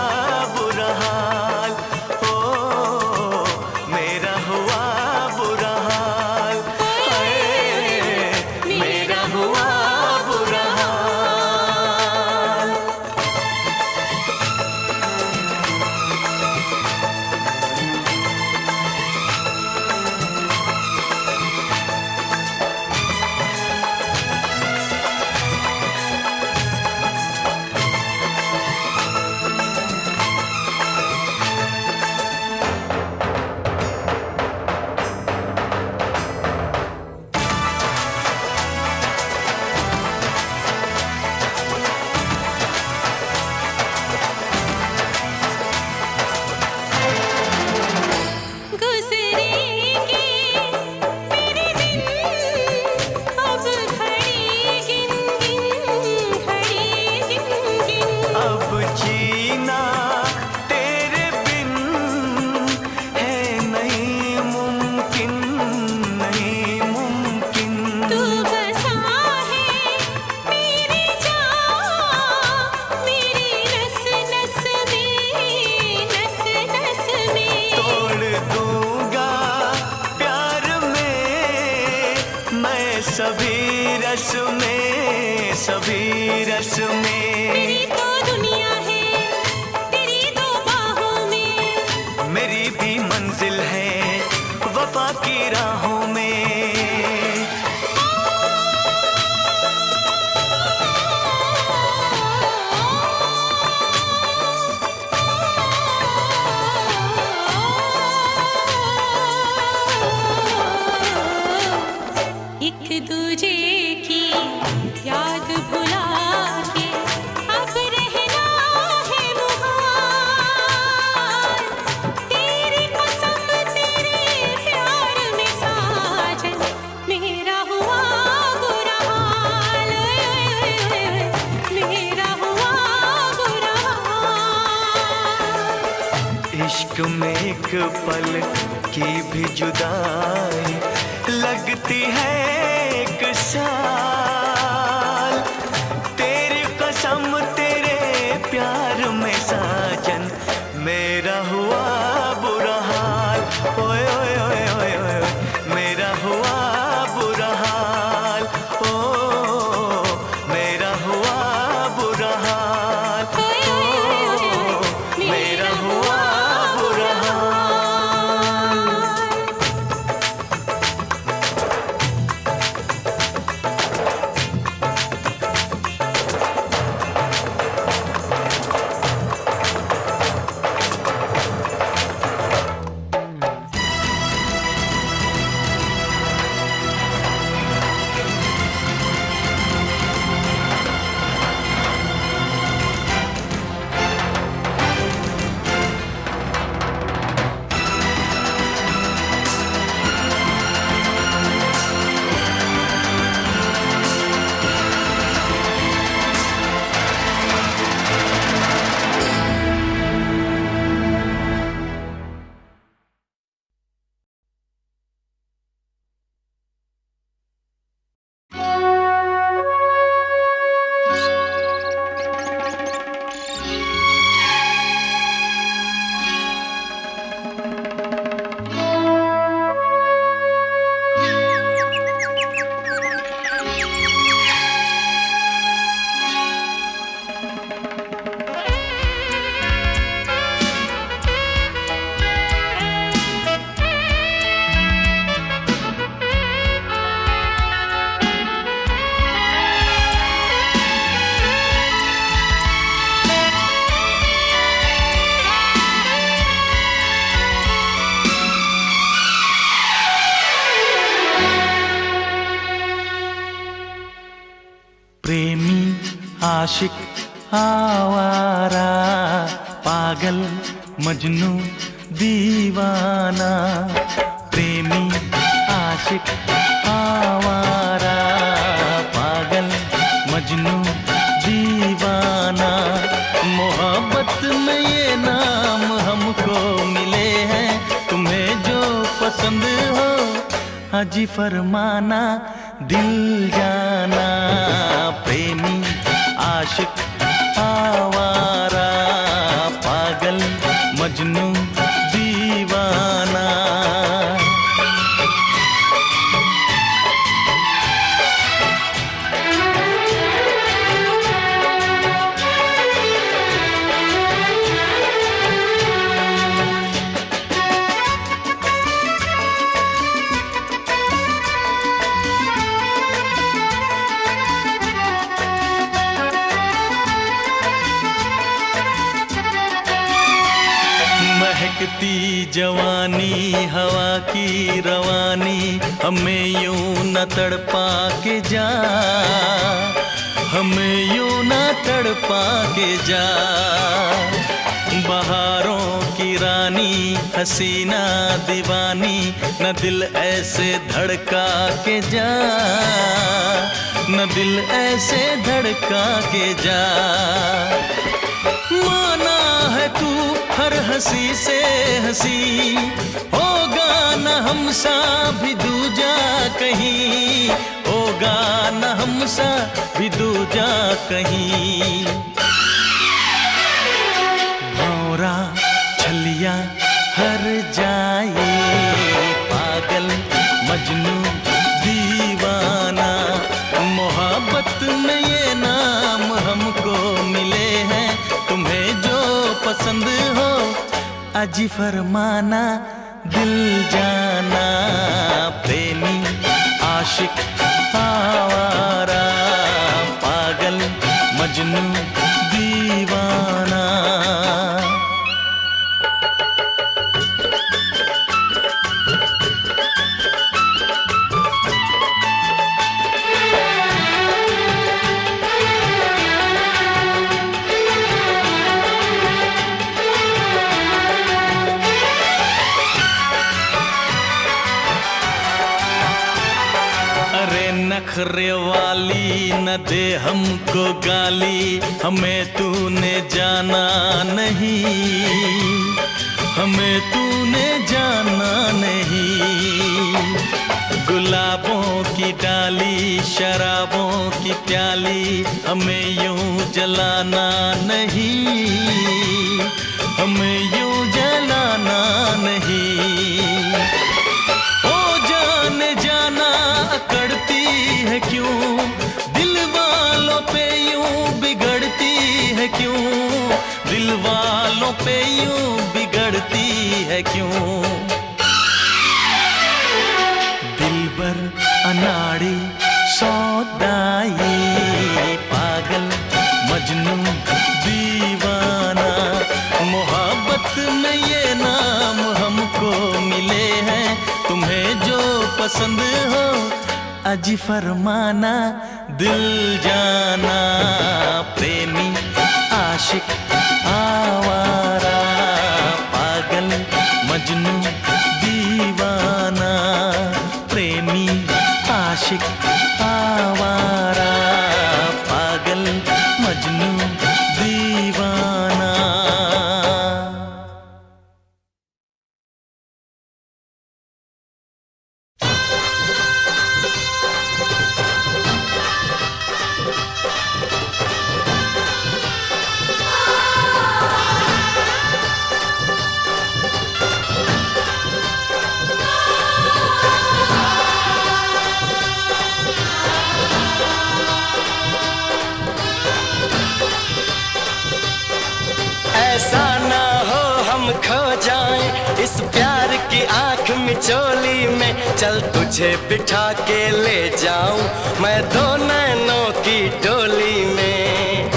बुरा हाल। ओ मेरा हुआ बुरा हाल। हाय मेरा हुआ बुरा हाल। गुजरेंगे मेरे दिन अब घड़ी गिन गिन। अब जीना तेरे बिन है नहीं मुमकिन तू बसा है मेरी जान मेरी नस नस में तोड़ दूंगा प्यार में मैं सभी रस में मेरी तो दुनिया है तेरी दो बाहों में। मेरी भी मंजिल है वफा की राहों में। एक दूजे की याद भुला के अब रहना है मुहाल। तेरी कसम तेरे प्यार में साजन मेरा हुआ बुरा हाल। मेरा हुआ बुरा हाल। इश्क में एक पल की भी जुदाई लगती है एक साल। तेरी कसम तेरे प्यार में साजन प्रेमी आशिक आवारा, पागल मजनू दीवाना। प्रेमी आशिक आवारा, पागल मजनू दीवाना। मोहब्बत में ये नाम हमको मिले हैं, तुम्हें जो पसंद हो हाजी फरमाना, दिल जाना। प्रेमी आशिक आवारा, पागल मजनू दीवाना। महकती जवानी हवा की रवानी, हमें यूं न तड़पा के जा, हमें यूं न तड़पा के जा। बहारों की रानी हसीना दीवानी, न दिल ऐसे धड़का के जा, न दिल ऐसे धड़का के जा। माना है तू हर हंसी से हंसी, होगा न हमसा भी दूजा कहीं, होगा न हमसा भी दूजा कहीं। भौरा छलिया हर जाए, पागल मजनू दीवाना। मोहब्बत में ये नाम हमको मिले हैं, तुम्हें जो पसंद हो अजी फरमाना, दिल जाना। प्रेमी आशिक आवारा, पागल मजनू दीवाना। नखरे वाली न दे हमको गाली, हमें तूने जाना नहीं, हमें तूने जाना नहीं। गुलाबों की डाली शराबों की प्याली, हमें यूं जलाना नहीं, हमें यूं जलाना नहीं। ओ जाने जाना अकड़ती है क्यों, दिल वालों पे यूं बिगड़ती है क्यों, दिल वालों पे यूं बिगड़ती है क्यों। दिलबर अनाड़ी सौदाई, पागल मजनू दीवाना। मोहब्बत में ये नाम हमको मिले हैं, तुम्हें जो पसंद हो अजी फरमाना, दिल जाना। प्रेमी आशिक आवारा, पागल मजनू दीवाना। प्रेमी आशिक आवारा, पागल मजनू दीवाना। ऐसा ना हो हम खो जाएं इस प्यार की आंख मिचोली में, चल तुझे बिठा के ले जाऊं मैं दो नैनों की डोली में।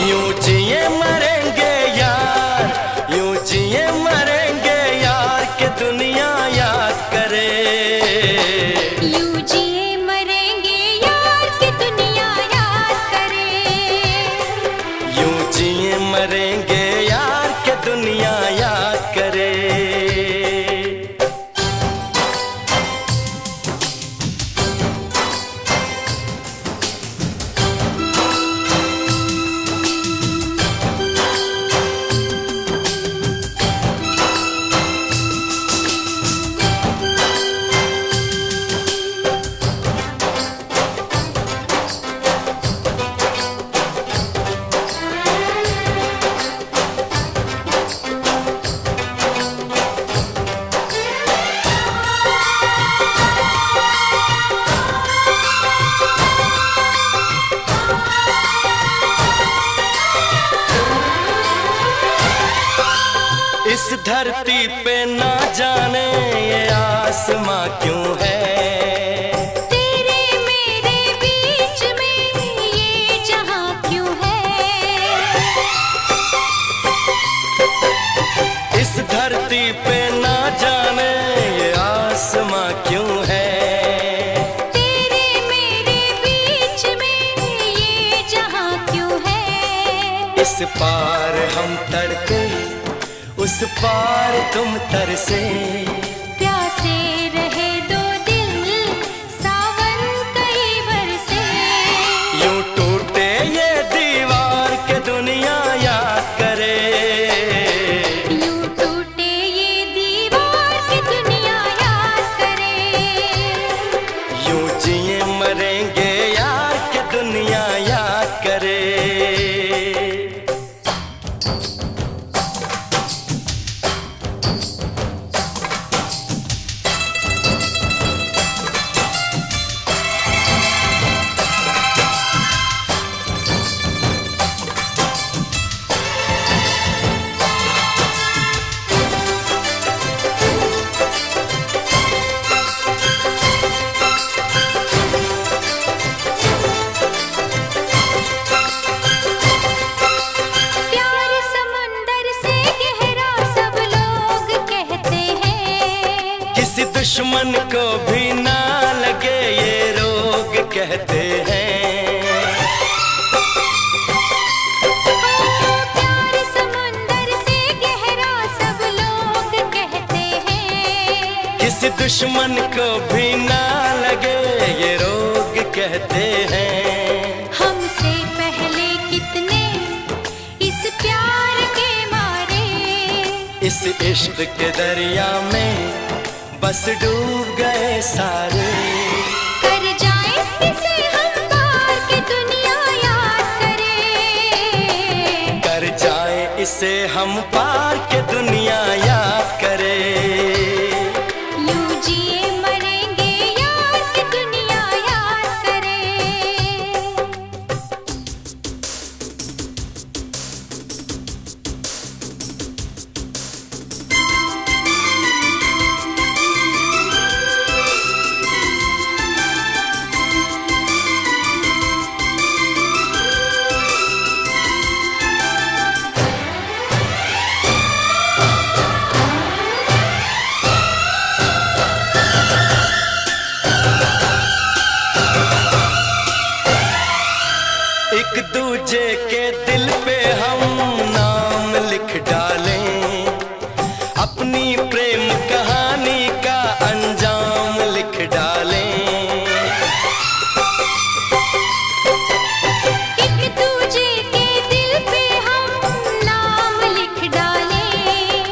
यूं जिए मरेंगे यार, यूं जिए मरेंगे यार के दुनिया याद करे। यूं जिए मरेंगे यार की दुनिया याद करे। यूं जिए मरेंगे यार के दुनिया याद करे। इस धरती पे ना जाने ये आसमां क्यों है, तेरे मेरे बीच में ये जहां क्यों है। इस धरती पे ना जाने ये आसमां क्यों है। तेरे मेरे बीच में ये जहां क्यों है। इस पार हम तड़के, उस पार तुम तरसे, प्यासे रहे दो दिल सावन कई बरसे। यूं टूटे ये दीवार के दुनिया याद करे। यूं टूटे ये दीवार की दुनिया याद करे। यूं जिए मरेंगे यार के दुनिया याद करे। प्यार समुंदर से गहरा सब लोग कहते हैं। किसी दुश्मन को भी ना लगे ये रोग कहते हैं। प्यार समुंदर से गहरा सब लोग कहते हैं। किसी दुश्मन को भी ना लगे ये रोग कहते हैं। हमसे पहले कितने इस प्यार के मारे, इस इश्क के दरिया में बस डूब गए सारे। कर जाए इसे हम पार की दुनिया याद करे। कर जाए इसे हम पार के दुनिया याद करे। यूं जिए मरेंगे यार की दुनिया याद करे। एक दूजे के दिल पे हम नाम लिख डालें, अपनी प्रेम कहानी का अंजाम लिख डालें। एक दूजे के दिल पे हम नाम लिख डालें,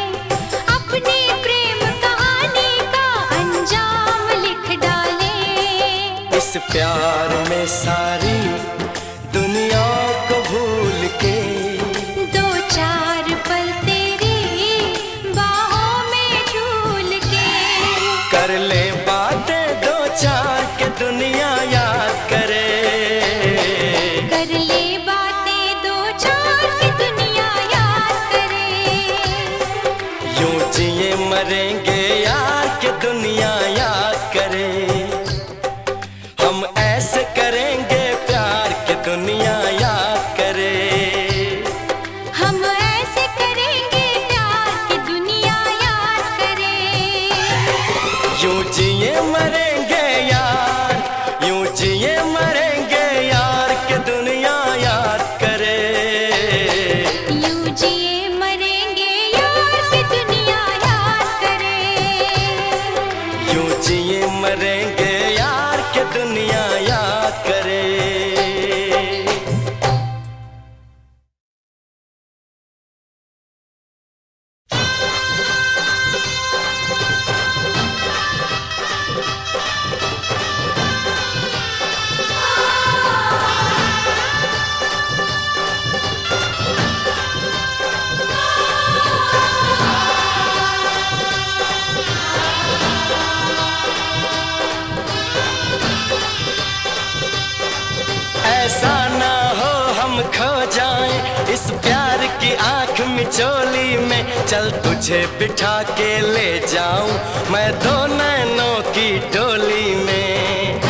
अपनी प्रेम कहानी का अंजाम लिख डालें। इस प्यार में सारी दुनिया को भूल के दो चार पल तेरी बाहों में झूल के कर ले बातें दो चार के दुनिया याद करे। कर ले बातें दो चार की दुनिया याद करे। यूं जिए मरेंगे यार के दुनिया याद करे। हम ऐसे करेंगे प्यार के दुनिया याद करे। जिए मरेंगे यार, यूं जिए मरेंगे यार के दुनिया याद करे। यूं जिए मरेंगे यार कि दुनिया याद करे। यूं जिए मरेंगे यार के दुनिया याद करे। ऐसा ना हो हम खो जाएं इस प्यार की आंख मिचोली में। चल तुझे बिठा के ले जाऊं मैं दो नैनों की डोली में।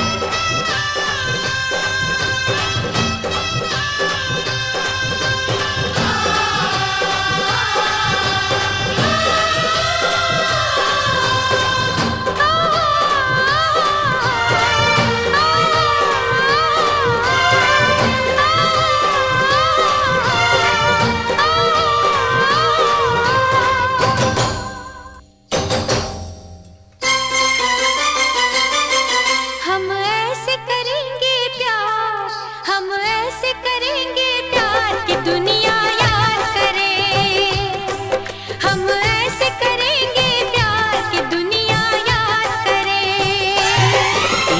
हम ऐसे करेंगे प्यार, हम ऐसे करेंगे प्यार कि दुनिया याद करे। हम ऐसे करेंगे प्यार कि दुनिया याद करे।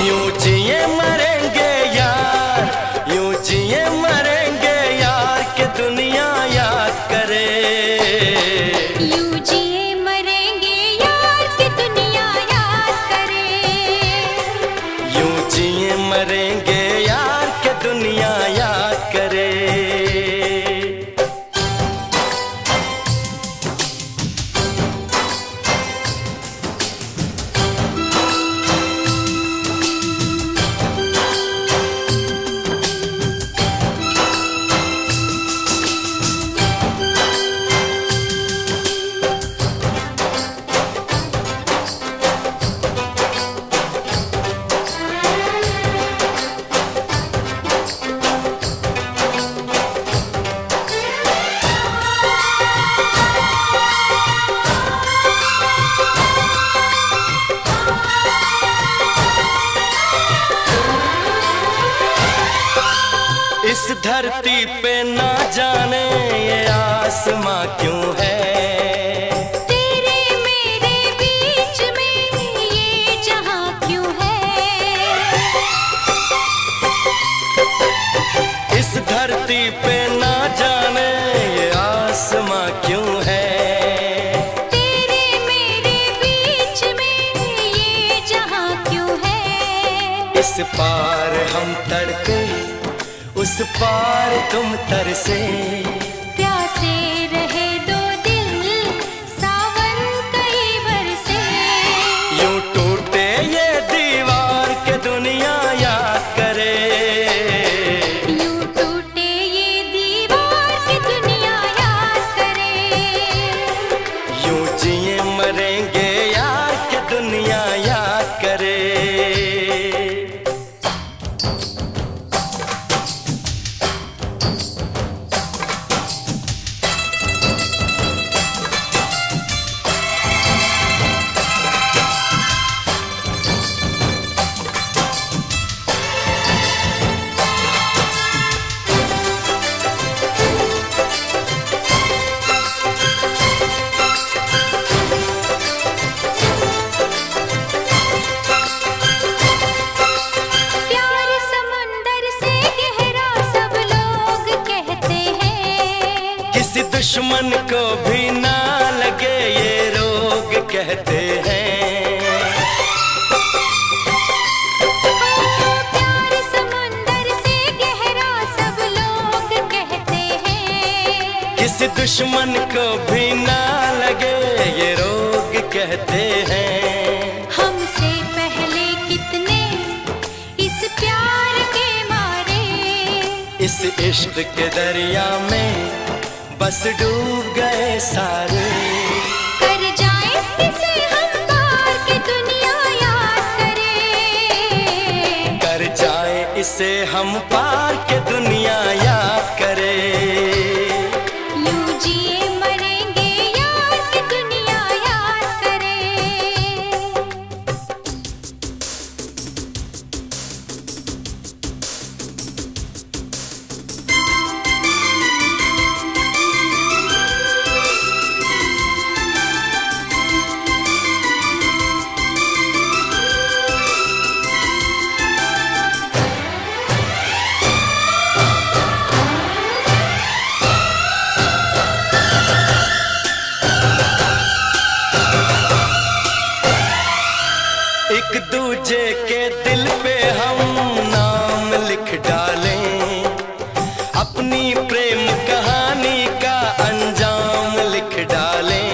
यूं जिए मरेंगे यार, यूं जिए मरेंगे यार के दुनिया याद करे। यूं जिए मरेंगे यार कि दुनिया याद करे। यूं जिए मरेंगे यार के दुनिया याद करे। इस धरती पे ना जाने ये आसमां क्यों है। तेरे मेरे बीच में ये जहां क्यों है। इस धरती पे ना जाने ये आसमां क्यों है। तेरे मेरे बीच में ये जहां क्यों है। इस पार हम तड़पे उस पार तुम तरसे। प्यासे रहे दो दिल सावन कई बरसे। यूं टूटे ये दीवार के दुनिया याद करे। यूं टूटे ये दीवार की दुनिया याद करे। यूं जिए मरेंगे यार के दुनिया याद करे। प्यार समुंदर से गहरा सब लोग कहते हैं। किसी दुश्मन को भी ना लगे ये रोग कहते हैं। प्यार समुंदर से गहरा सब लोग कहते हैं। किसी दुश्मन को भी ना लगे ये रोग कहते हैं। हमसे पहले कितने इस प्यार के मारे। इस इश्क के दरिया में बस डूब गए सारे। कर जाए इसे हम पार की दुनिया याद इसे हम पार के दुनिया याद करे। यूं जिए मरेंगे यार कि दुनिया याद करे। एक दूजे के दिल पे हम नाम लिख डालें, अपनी प्रेम कहानी का अंजाम लिख डालें।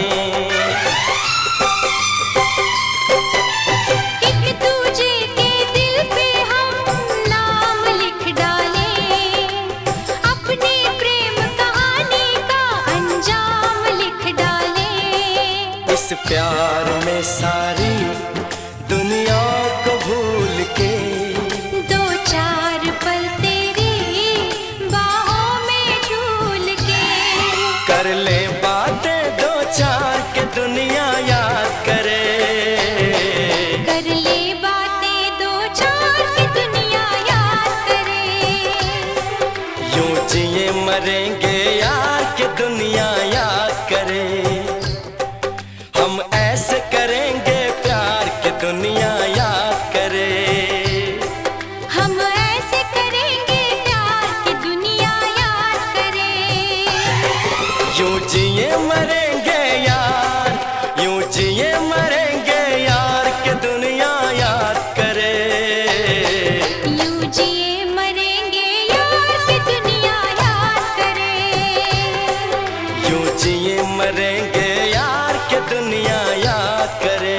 एक दूजे के दिल पे हम नाम लिख डालें, अपनी प्रेम कहानी का अंजाम लिख डालें। इस प्यार में सारी दुनिया को भूल के दो चार पल तेरी बाहों में झूल के कर ले बातें दो चार के दुनिया याद करे। कर ले बातें दो चार की दुनिया याद करे। यूं जिए मरेंगे यार के दुनिया याद करे। हम ऐसे करेंगे प्यार के दुनिया याद करे। हम ऐसे करेंगे प्यार की दुनिया याद करे। यूं जिए मरेंगे यार, यूं जिए मरेंगे यार के दुनिया याद करे। यूं जिए मरेंगे यार की दुनिया याद करे। यूं जिए मरेंगे यार के दुनिया याद करे।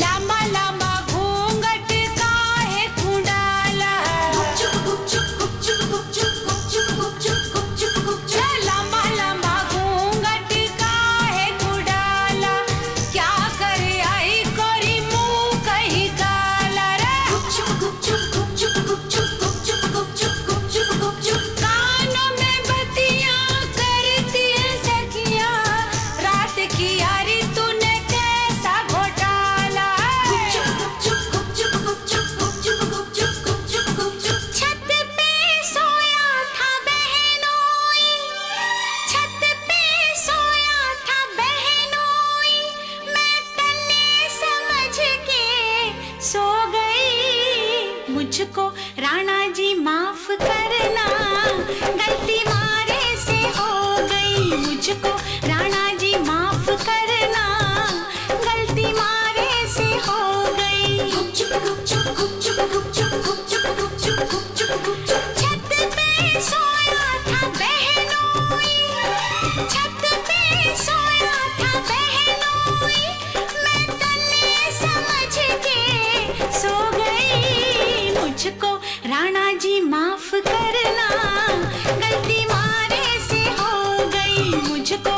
लामा लामा घूंघट काहे तू डाला। लामा लामा घूंघट काहे तू डाला। क्या करे आई कोरी मुंह कहीं काला रे। कानों में बत्तियां करती है सखियां, रात की यारी तूने कैसा घोटाला। छत पे सोया था बहनोई, छत पे सोया था बहनोई, मैं तन्ने समझ के सो गई। मुझको राणा जी माफ करना, गलती मारे से हो गई। मुझको राणा जी माफ करना, गलती मारे से हो गई। छत पे सोया था बहनोई, छत पे सोया था बहनोई, मैं तन्ने समझ के सो गई। मुझको राणा जी माफ करना, गलती मारे से हो गई। मुझको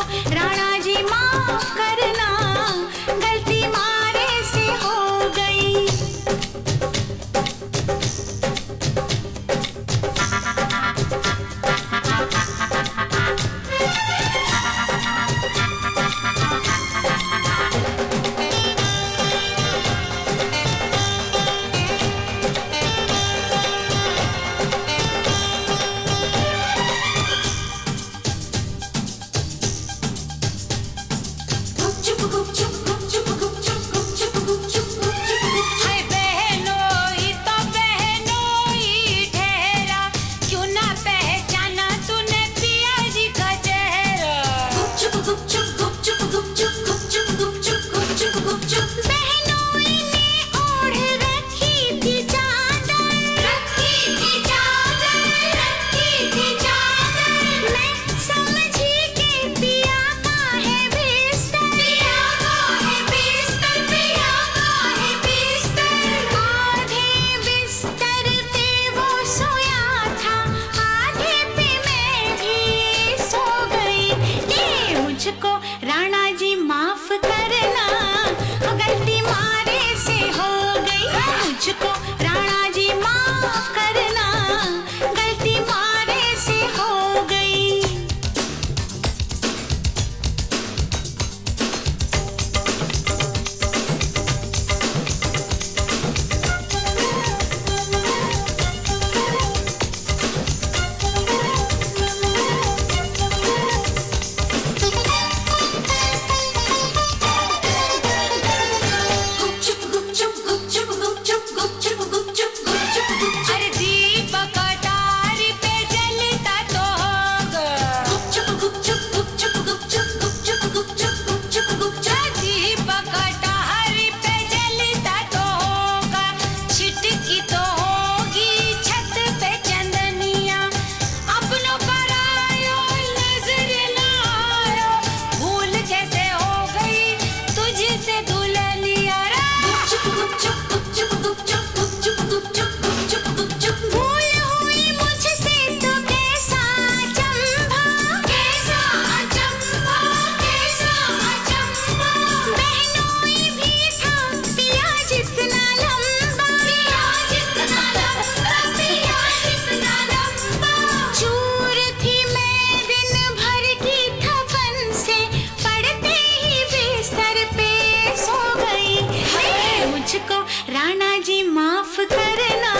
करना,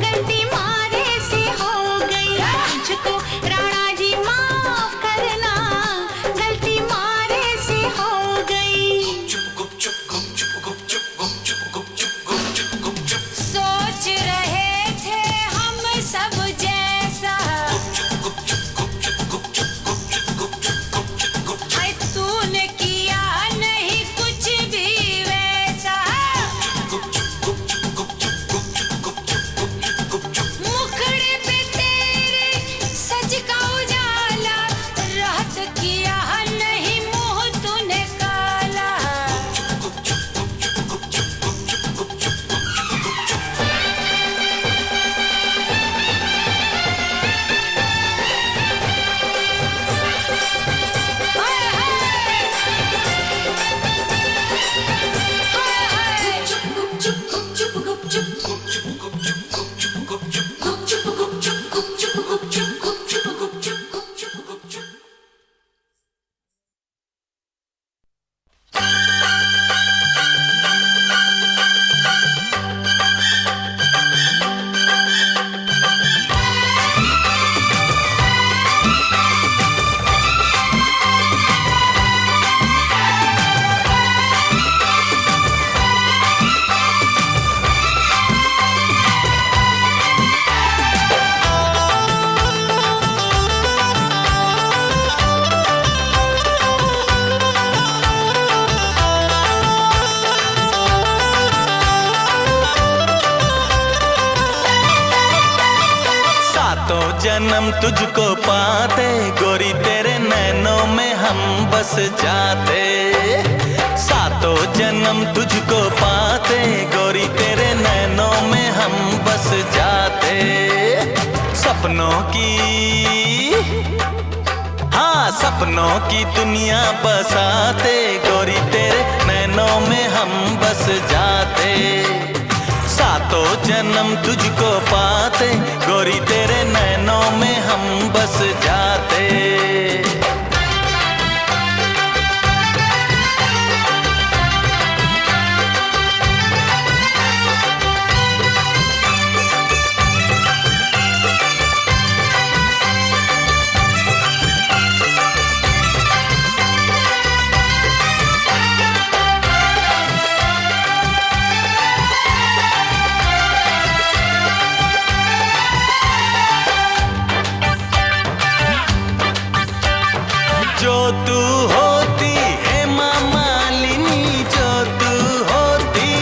गलती मारे से हो गई मुझको राणा जी माफ करना, गलती मारे से हो गई। सोच रहे थे हम सब जैसा, हाय तूने किया नहीं कुछ भी वैसा, मुखड़े पे तेरे सच का उजाला, रात किया नहीं मुंह तूने काला। हाय हाय सातों जन्म तुझको पाते गोरी तेरे नैनों में हम बस जाते, सातों जन्म तुझको पाते गोरी तेरे नैनों में हम बस जाते। सपनों की, हाँ सपनों की दुनिया बसाते गोरी तेरे नैनों में हम बस जाते। सातों जन्म तुझको पाते गोरी तेरे नैनों में हम बस जाते। जो तू होती है माँ मालिनी, जो तू होती,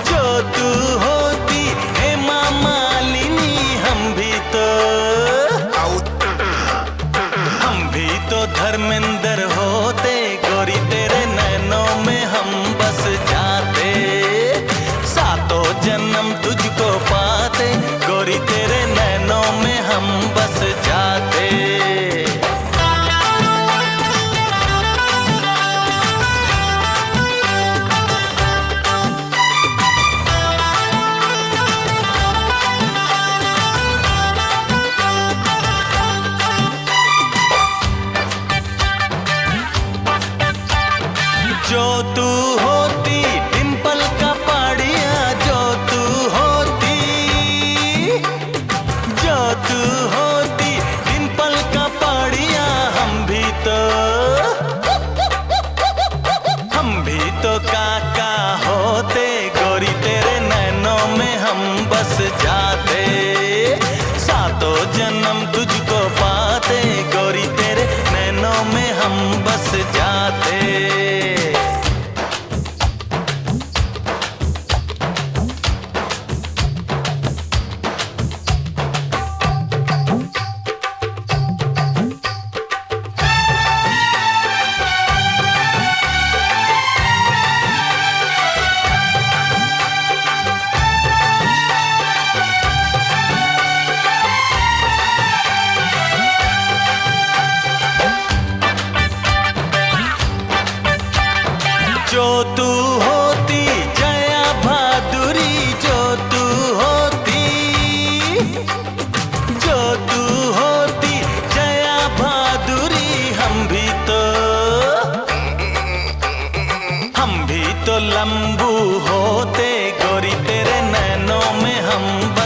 जो तू होती है माँ मालिनी, हम भी तो धर्मेंद्र होते गोरी तेरे नैनों में हम बस जाते। सातों जन्म तुझको पाते गोरी तेरे नैनों में हम बस जाते। जो तू होती डिंपल का पाड़िया, जो तू होती, जो तू होती डिंपल का पाड़िया, हम भी तो काका होते गोरी तेरे नैनों में हम बस जाते। सातों जन्म तुझको पाते गोरी तेरे नैनों में हम बस जाते।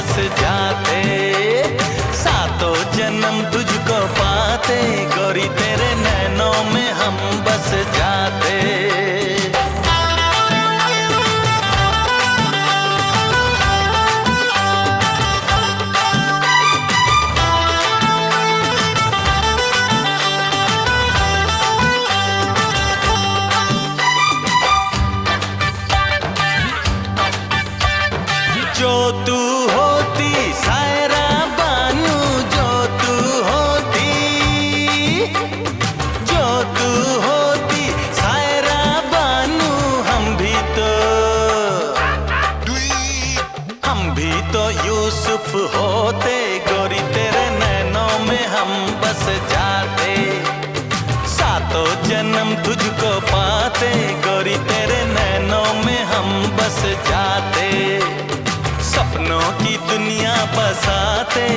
बस जाते, सातों जन्म तुझको पाते, गोरी तेरे नैनों में हम बस जाते। जो तू होती सायरा बानू, जो तू होती, जो तू होती सायरा बानू, हम भी तो यूसुफ होते, गोरी तेरे नैनों में हम बस जाते, सातों जन्म तुझको पाते, गोरी तेरे नैनों में हम बस जाते, सपनों की दुनिया बसाते।